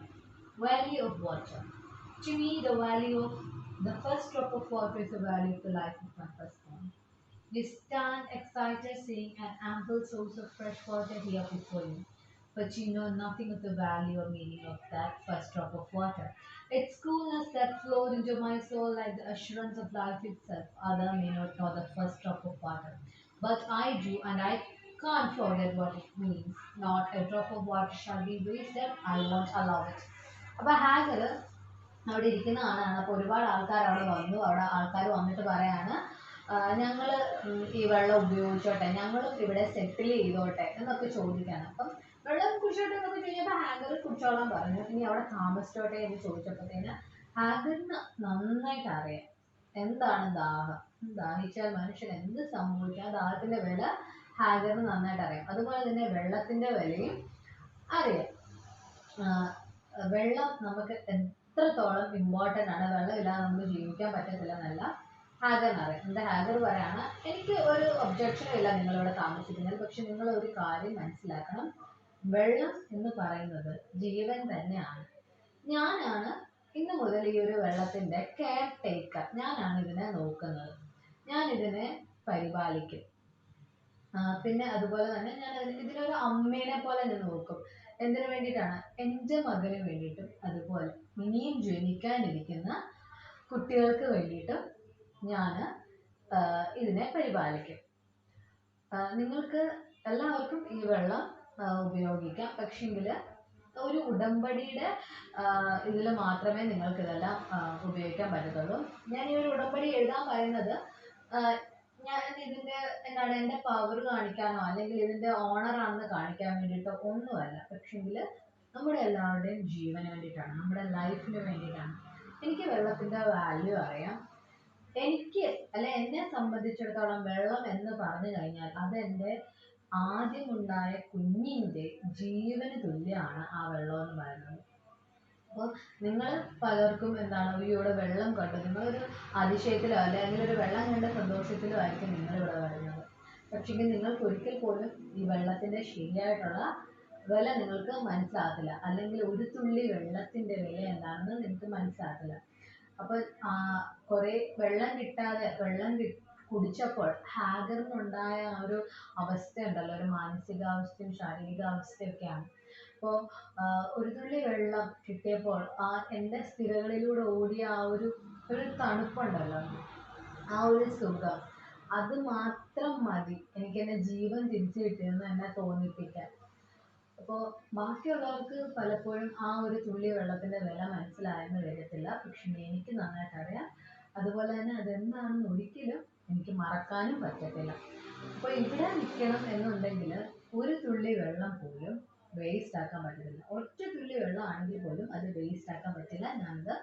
value of water. To me, the value of the first drop of water is the value of the life of my firstborn. You stand excited seeing an ample source of fresh water here before you, but you know nothing of the value or meaning of that first drop of water. Its coolness that flowed into my soul like the assurance of life itself. Other may not know the first drop of water, but I do, and I can't forget what it means. Not a drop of water shall be wasted. I won't allow it. അപ്പൊ ഹാഗർ അവിടെ ഇരിക്കുന്ന ആളാണ്. അപ്പോൾ ഒരുപാട് ആൾക്കാർ അവിടെ വന്നു. അവിടെ ആൾക്കാർ വന്നിട്ട് പറയാണ്, ഞങ്ങൾ ഈ വെള്ളം ഉപയോഗിച്ചോട്ടെ, ഞങ്ങളും ഇവിടെ സെറ്റിൽ ചെയ്തോട്ടെ എന്നൊക്കെ ചോദിക്കാണ്. അപ്പം വെള്ളം കുടിച്ചോട്ടെ എന്നൊക്കെ ചോദിച്ചപ്പോൾ ഹാഗർ കുടിച്ചോളാൻ പറഞ്ഞു. ഇനി അവിടെ താമസിച്ചോട്ടെ എന്ന് ചോദിച്ചപ്പോഴത്തേന് ഹാഗറിന് നന്നായിട്ട് അറിയാം എന്താണ് ദാഹം. ദാഹിച്ചാൽ മനുഷ്യൻ എന്ത് സംഭവിക്കാം, ദാഹത്തിന്റെ വില ഹാഗറിന് നന്നായിട്ട് അറിയാം. അതുപോലെ തന്നെ വെള്ളത്തിന്റെ വിലയും അറിയാം. വെള്ളം നമുക്ക് എത്രത്തോളം ഇമ്പോർട്ടൻ്റ് ആണ്, വെള്ളമില്ലാതെ നമുക്ക് ജീവിക്കാൻ പറ്റത്തില്ല എന്നല്ല ഹാഗറിന് അറിയാം. എന്താ ഹാഗർ പറയാണ്, എനിക്ക് ഒരു ഒബ്ജക്ഷനും ഇല്ല നിങ്ങളിവിടെ താമസിക്കുന്നത്, പക്ഷെ നിങ്ങൾ ഒരു കാര്യം മനസ്സിലാക്കണം, വെള്ളം എന്ന് പറയുന്നത് ജീവൻ തന്നെയാണ്. ഞാനാണ് ഇന്ന് മുതൽ ഈ ഒരു വെള്ളത്തിന്റെ കെയർ ടേക്കർ. ഞാനാണ് ഇതിനെ നോക്കുന്നത്, ഞാൻ ഇതിനെ പരിപാലിക്കും. പിന്നെ അതുപോലെ തന്നെ ഞാൻ ഇതിനൊരു അമ്മേനെ പോലെ ഞാൻ നോക്കും. എന്തിനു വേണ്ടിയിട്ടാണ്? എൻ്റെ മകന് വേണ്ടിയിട്ടും അതുപോലെ ഇനിയും ജനിക്കാനിരിക്കുന്ന കുട്ടികൾക്ക് വേണ്ടിയിട്ടും ഞാൻ ഇതിനെ പരിപാലിക്കും. നിങ്ങൾക്ക് എല്ലാവർക്കും ഈ വെള്ളം ഉപയോഗിക്കാം, പക്ഷെങ്കിൽ ഒരു ഉടമ്പടിയുടെ ഇതിൽ മാത്രമേ നിങ്ങൾക്ക് ഇതെല്ലാം ഉപയോഗിക്കാൻ പറ്റത്തുള്ളൂ. ഞാൻ ഈ ഒരു ഉടമ്പടി എഴുതാൻ പറയുന്നത് ഞാൻ ഇതിൻ്റെ എന്താണ് എൻ്റെ പവർ കാണിക്കാനോ അല്ലെങ്കിൽ ഇതിൻ്റെ ഓണറാണെന്ന് കാണിക്കാൻ വേണ്ടിയിട്ടോ ഒന്നുമല്ല, പക്ഷെങ്കിൽ നമ്മുടെ എല്ലാവരുടെയും ജീവന് വേണ്ടിയിട്ടാണ്, നമ്മുടെ ലൈഫിന് വേണ്ടിയിട്ടാണ്. എനിക്ക് വെള്ളത്തിൻ്റെ വാല്യൂ അറിയാം. എനിക്ക് എന്നെ സംബന്ധിച്ചിടത്തോളം വെള്ളം എന്ന് പറഞ്ഞു കഴിഞ്ഞാൽ അതെൻ്റെ ആദ്യമുണ്ടായ കുഞ്ഞിൻ്റെ ജീവന് തുല്യമാണ് ആ വെള്ളം എന്ന് പറയുന്നത്. അപ്പോൾ നിങ്ങൾ പലർക്കും എന്താണ് ഇവിടെ വെള്ളം കണ്ടു നിങ്ങളൊരു അതിശയത്തിലോ അല്ലെങ്കിൽ ഒരു വെള്ളം കണ്ട സന്തോഷത്തിലോ ആയിരിക്കും നിങ്ങളിവിടെ വരുന്നത്. പക്ഷെങ്കിൽ നിങ്ങൾക്ക് ഒരിക്കൽ പോലും ഈ വെള്ളത്തിൻ്റെ ശരിയായിട്ടുള്ള വില നിങ്ങൾക്ക് മനസ്സിലാകത്തില്ല, അല്ലെങ്കിൽ ഒരു തുള്ളി വെള്ളത്തിൻ്റെ വില എന്താണെന്ന് നിങ്ങൾക്ക് മനസ്സിലാകത്തില്ല. അപ്പോൾ കുറേ വെള്ളം കിട്ടാതെ കുടിച്ചപ്പോൾ ഹാഗറിനുണ്ടായ ഒരു അവസ്ഥയുണ്ടല്ലോ, ഒരു മാനസികാവസ്ഥയും ശാരീരികാവസ്ഥയൊക്കെയാണ്. അപ്പോൾ ഒരു തുള്ളി വെള്ളം കിട്ടിയപ്പോൾ എൻ്റെ സ്ഥിരകളിലൂടെ ഓടിയ ആ ഒരു തണുപ്പുണ്ടല്ലോ, ആ ഒരു സുഖം, അത് മാത്രം മതി എനിക്ക് എൻ്റെ ജീവൻ തിരിച്ചു കിട്ടിയെന്ന് എന്നെ തോന്നിപ്പിക്കാൻ. അപ്പോൾ ബാക്കിയുള്ളവർക്ക് പലപ്പോഴും ആ ഒരു തുള്ളി വെള്ളത്തിൻ്റെ വില മനസ്സിലായെന്ന് വരത്തില്ല, പക്ഷെ എനിക്ക് നന്നായിട്ട് അറിയാം. അതുപോലെ തന്നെ അതെന്താണെന്ന് ഒരിക്കലും എനിക്ക് മറക്കാനും പറ്റത്തില്ല. അപ്പോൾ ഇവിടെ നിൽക്കണം എന്നുണ്ടെങ്കിൽ ഒരു തുള്ളി വെള്ളം പോലും വേസ്റ്റ് ആക്കാൻ പറ്റത്തില്ല. ഒറ്റ തുള്ളി വെള്ളം ആണെങ്കിൽ പോലും അത് വേസ്റ്റ് ആക്കാൻ പറ്റില്ല, ഞാനത്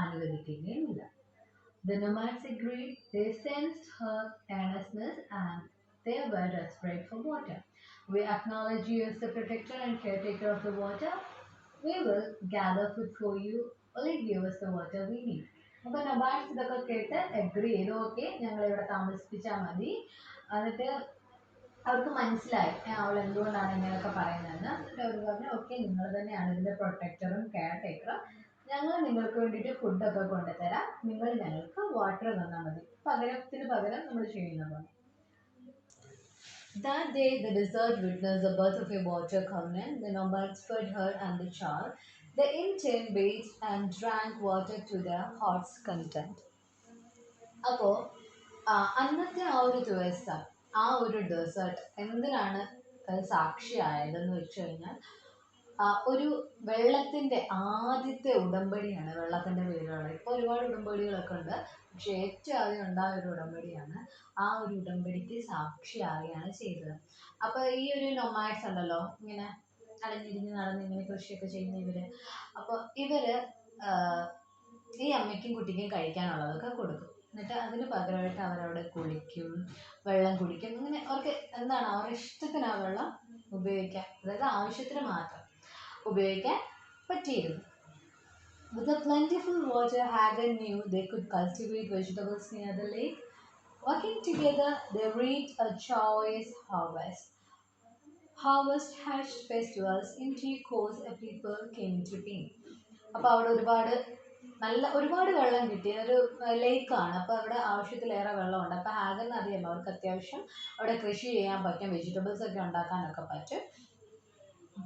അനുവദിക്കുകയുമില്ല. The nomads agreed. They sensed her earnestness and they were desperate for water. We acknowledge you as the protector and caretaker of the water. We will gather food for you. Only give us the water we need. അപ്പോൾ nomads ഇതൊക്കെ കേട്ട് agree ചെയ്തു. Okay, ഞങ്ങളിവിടെ താമസിപ്പിച്ചാൽ മതി. എന്നിട്ട് അവർക്ക് മനസ്സിലായി അവൾ എന്തുകൊണ്ടാണ് ഇങ്ങനെയൊക്കെ പറയുന്നതെന്ന്. എന്നിട്ട് അവർ പറഞ്ഞു, ഓക്കെ, നിങ്ങൾ തന്നെയാണ് ഇതിൻ്റെ പ്രൊട്ടക്ടറും കെയർ ടേക്കറും, ഞങ്ങൾ നിങ്ങൾക്ക് വേണ്ടിയിട്ട് ഫുഡൊക്കെ കൊണ്ടുതരാം, നിങ്ങൾ ഞങ്ങൾക്ക് വാട്ടർ തന്നാൽ മതി, പകരം നമ്മൾ ചെയ്യുന്നതാണ്. That day the desert witnessed the birth of a water covenant. The nomads fed her and the child. They in turn bathed and drank water to their heart's content. അപ്പോൾ അന്നത്തെ ആ ഒരു ദിവസം ആ ഒരു ഡെസേർട്ട് എന്തിനാണ് സാക്ഷിയായതെന്ന് വെച്ച് കഴിഞ്ഞാൽ ഒരു വെള്ളത്തിൻ്റെ ആദ്യത്തെ ഉടമ്പടിയാണ് വെള്ളത്തിൻ്റെ പേരിലുള്ളത്. ഇപ്പോൾ ഒരുപാട് ഉടമ്പടികളൊക്കെ ഉണ്ട്, പക്ഷെ ഏറ്റവും ആദ്യം ഉണ്ടായ ഒരു ഉടമ്പടിയാണ്. ആ ഒരു ഉടമ്പടിക്ക് സാക്ഷിയാവുകയാണ് ചെയ്തത്. അപ്പോൾ ഈ ഒരു നൊമാഡ്സ് ഉണ്ടല്ലോ, ഇങ്ങനെ അടഞ്ഞിരിഞ്ഞ് നടന്ന് ഇങ്ങനെ കൃഷിയൊക്കെ ചെയ്യുന്ന ഇവർ, അപ്പോൾ ഇവർ ഈ അമ്മയ്ക്കും കുട്ടിക്കും കഴിക്കാനുള്ളതൊക്കെ കൊടുക്കും. എന്നിട്ട് അതിന് പകരമായിട്ട് അവരവിടെ കുളിക്കും, വെള്ളം കുടിക്കും. അങ്ങനെ അവർക്ക് എന്താണ് അവരുടെ ഇഷ്ടത്തിന് ആ വെള്ളം ഉപയോഗിക്കാൻ, അതായത് ആവശ്യത്തിന് മാത്രം ഉപയോഗിക്കാൻ പറ്റിയിരുന്നു. With the plentiful water, Hagar knew they could cultivate vegetables near the lake. Working together, they reaped a choice harvest. Harvest hatched festivals into cause a people came to being. അപ്പോൾ അവിടെ ഒരുപാട് വെള്ളം കിട്ടി. ഒരു ലേക്കാണ്, അപ്പോൾ അവിടെ ആവശ്യത്തിലേറെ വെള്ളമുണ്ട്. അപ്പോൾ ഹാഗറിന് അറിയാം അവർക്ക് അത്യാവശ്യം അവിടെ കൃഷി ചെയ്യാൻ പറ്റും, വെജിറ്റബിൾസ് ഒക്കെ ഉണ്ടാക്കാനൊക്കെ പറ്റും.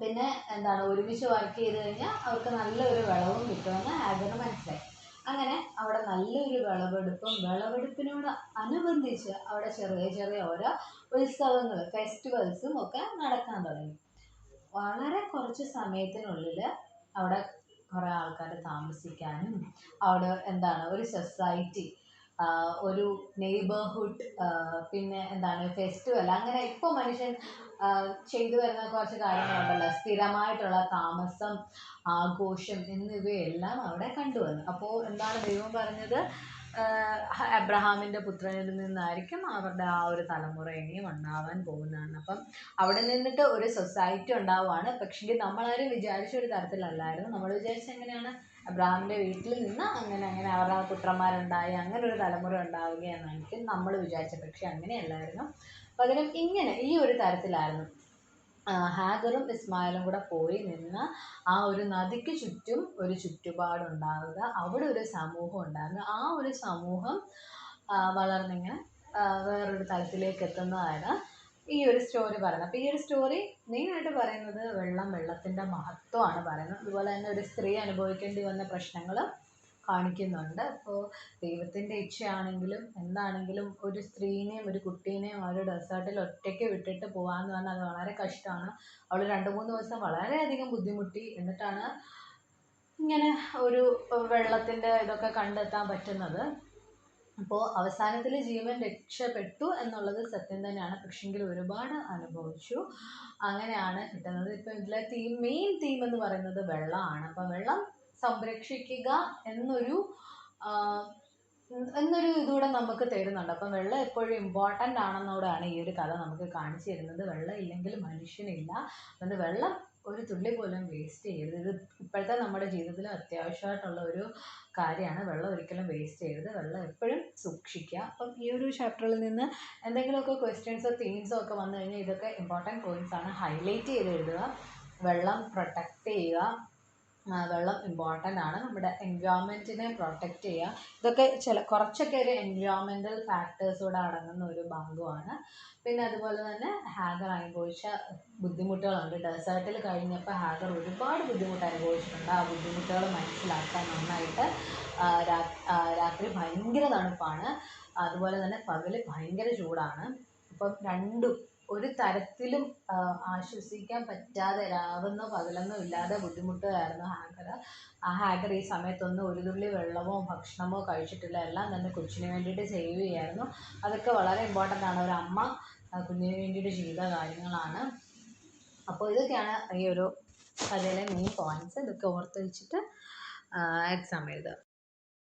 പിന്നെ എന്താണ് ഒരുമിച്ച് വർക്ക് ചെയ്ത് കഴിഞ്ഞാൽ അവർക്ക് നല്ലൊരു വിളവും കിട്ടുമെന്ന് ഹാഗറിന് മനസ്സിലായി. അങ്ങനെ അവിടെ നല്ലൊരു വിളവെടുപ്പിനോട് അനുബന്ധിച്ച് അവിടെ ചെറിയ ചെറിയ ഓരോ ഉത്സവങ്ങൾ, ഫെസ്റ്റിവൽസും ഒക്കെ നടക്കാൻ തുടങ്ങി. വളരെ കുറച്ച് സമയത്തിനുള്ളിൽ അവിടെ കുറേ ആൾക്കാർ താമസിക്കാനും അവിടെ എന്താണ് ഒരു സൊസൈറ്റി, ഒരു നെയ്ബർഹുഡ്, പിന്നെ എന്താണ് ഫെസ്റ്റിവൽ, അങ്ങനെ ഇപ്പോൾ മനുഷ്യൻ ചെയ്തു വരുന്ന കുറച്ച് കാര്യങ്ങളുണ്ടല്ലോ, സ്ഥിരമായിട്ടുള്ള താമസം, ആഘോഷം എന്നിവയെല്ലാം അവിടെ കണ്ടുവന്നു. അപ്പോൾ എന്താണ് ദൈവം പറഞ്ഞത്, അബ്രഹാമിൻ്റെ പുത്രനിൽ നിന്നായിരിക്കും അവരുടെ ആ ഒരു തലമുറ ഇനിയും ഉണ്ടാവാൻ പോകുന്നതാണ്. അപ്പം അവിടെ നിന്നിട്ട് ഒരു സൊസൈറ്റി ഉണ്ടാവുകയാണ്. പക്ഷേ നമ്മളാരും വിചാരിച്ച ഒരു തരത്തിലല്ലായിരുന്നു. നമ്മൾ വിചാരിച്ച എങ്ങനെയാണ്, അബ്രഹാമിൻ്റെ വീട്ടിൽ നിന്ന് അങ്ങനെ അവരുടെ പുത്രന്മാരുണ്ടായി അങ്ങനെ ഒരു തലമുറ ഉണ്ടാവുകയെന്നായിരിക്കും നമ്മൾ വിചാരിച്ചത്. പക്ഷെ അങ്ങനെയല്ലായിരുന്നു. പകരം ഇങ്ങനെ ഈ ഒരു തരത്തിലായിരുന്നു. ഹാഗറും ഇസ്മായിലും കൂടെ പോയി നിന്ന് ആ ഒരു നദിക്ക് ചുറ്റും ഒരു ചുറ്റുപാടുണ്ടാവുക, അവിടെ ഒരു സമൂഹം ഉണ്ടാകുക, ആ ഒരു സമൂഹം വളർന്നിങ്ങനെ വേറൊരു തലത്തിലേക്ക് എത്തുന്നതാണ് ഈ ഒരു സ്റ്റോറി പറയുന്നത്. അപ്പോൾ ഈ ഒരു സ്റ്റോറി മെയിനായിട്ട് പറയുന്നത് വെള്ളത്തിൻ്റെ മഹത്വമാണ് പറയുന്നത്. അതുപോലെ തന്നെ ഒരു സ്ത്രീ അനുഭവിക്കേണ്ടി വന്ന പ്രശ്നങ്ങൾ കാണിക്കുന്നുണ്ട്. അപ്പോൾ ദൈവത്തിൻ്റെ ഇച്ഛയാണെങ്കിലും എന്താണെങ്കിലും ഒരു സ്ത്രീനെയും ഒരു കുട്ടീനെയും ആ ഒരു ഡെസേർട്ടിൽ ഒറ്റയ്ക്ക് വിട്ടിട്ട് പോകാമെന്ന് പറഞ്ഞാൽ അത് വളരെ കഷ്ടമാണ്. അവൾ 2-3 ദിവസം വളരെയധികം ബുദ്ധിമുട്ടി. എന്നിട്ടാണ് ഇങ്ങനെ ഒരു വെള്ളത്തിൻ്റെ ഇതൊക്കെ കണ്ടെത്താൻ പറ്റുന്നത്. അപ്പോൾ അവസാനത്തിൽ ജീവൻ രക്ഷപ്പെട്ടു എന്നുള്ളത് സത്യം തന്നെയാണ്. പക്ഷെങ്കിൽ ഒരുപാട് അനുഭവിച്ചു. അങ്ങനെയാണ് കിട്ടുന്നത്. ഇപ്പോൾ ഇതിലെ മെയിൻ തീം എന്ന് പറയുന്നത് വെള്ളമാണ്. അപ്പോൾ വെള്ളം സംരക്ഷിക്കുക എന്നൊരു ഇതുകൂടെ നമുക്ക് തരുന്നുണ്ട്. അപ്പം വെള്ളം എപ്പോഴും ഇമ്പോർട്ടൻ്റ് ആണെന്നോടാണ് ഈ ഒരു കഥ നമുക്ക് കാണിച്ചു തരുന്നത്. വെള്ളം ഇല്ലെങ്കിൽ മനുഷ്യനില്ല. അതുകൊണ്ട് വെള്ളം ഒരു തുള്ളി പോലും വേസ്റ്റ് ചെയ്യരുത്. ഇത് ഇപ്പോഴത്തെ നമ്മുടെ ജീവിതത്തിൽ അത്യാവശ്യമായിട്ടുള്ള ഒരു കാര്യമാണ്. വെള്ളം ഒരിക്കലും വേസ്റ്റ് ചെയ്യരുത്. വെള്ളം എപ്പോഴും സൂക്ഷിക്കുക. അപ്പം ഈ ഒരു ചാപ്റ്ററിൽ നിന്ന് എന്തെങ്കിലുമൊക്കെ ക്വസ്റ്റ്യൻസോ തീംസോ ഒക്കെ വന്നു കഴിഞ്ഞാൽ ഇതൊക്കെ ഇമ്പോർട്ടൻറ്റ് പോയിൻറ്റ്സ് ആണ്. ഹൈലൈറ്റ് ചെയ്ത് എഴുതുക. വെള്ളം പ്രൊട്ടക്റ്റ് ചെയ്യുക. വെള്ളം ഇമ്പോർട്ടൻ്റ് ആണ്. നമ്മുടെ എൻവയോൺമെൻറ്റിനെ പ്രൊട്ടക്റ്റ് ചെയ്യുക. ഇതൊക്കെ കുറച്ചൊക്കെ ഒരു എൻവയോൺമെൻറ്റൽ ഫാക്ടേഴ്സോടെ അടങ്ങുന്ന ഒരു ഭാഗമാണ്. പിന്നെ അതുപോലെ തന്നെ ഹാഗർ അനുഭവിച്ച ബുദ്ധിമുട്ടുകളുണ്ട്. ഡെസേർട്ടിൽ കഴിഞ്ഞപ്പോൾ ഹാഗർ ഒരുപാട് ബുദ്ധിമുട്ട് അനുഭവിച്ചിട്ടുണ്ട്. ആ ബുദ്ധിമുട്ടുകൾ മനസ്സിലാക്കാൻ നന്നായിട്ട് രാത്രി ഭയങ്കര തണുപ്പാണ്, അതുപോലെ തന്നെ പകൽ ഭയങ്കര ചൂടാണ്. അപ്പം രണ്ടും ഒരു തരത്തിലും ആശ്വസിക്കാൻ പറ്റാതെ രാവെന്നോ പകലെന്നോ ഇല്ലാതെ ബുദ്ധിമുട്ടുകയായിരുന്നു ഹാഗർ. ആ ഹാഗർ ഈ സമയത്തൊന്നും ഒരു തുള്ളി വെള്ളമോ ഭക്ഷണമോ കഴിച്ചിട്ടില്ല. എല്ലാം തന്നെ കൊച്ചിന് വേണ്ടിയിട്ട് സേവ് ചെയ്യായിരുന്നു. അതൊക്കെ വളരെ ഇമ്പോർട്ടൻ്റ് ആണ്. ഒരു അമ്മ കുഞ്ഞിന് വേണ്ടിയിട്ട് ചെയ്ത കാര്യങ്ങളാണ്. അപ്പോൾ ഇതൊക്കെയാണ് ഈ ഒരു കഥയിലെ മെയിൻ പോയിൻറ്റ്സ്. ഇതൊക്കെ ഓർത്ത് വെച്ചിട്ട് എക്സാം എഴുതുക.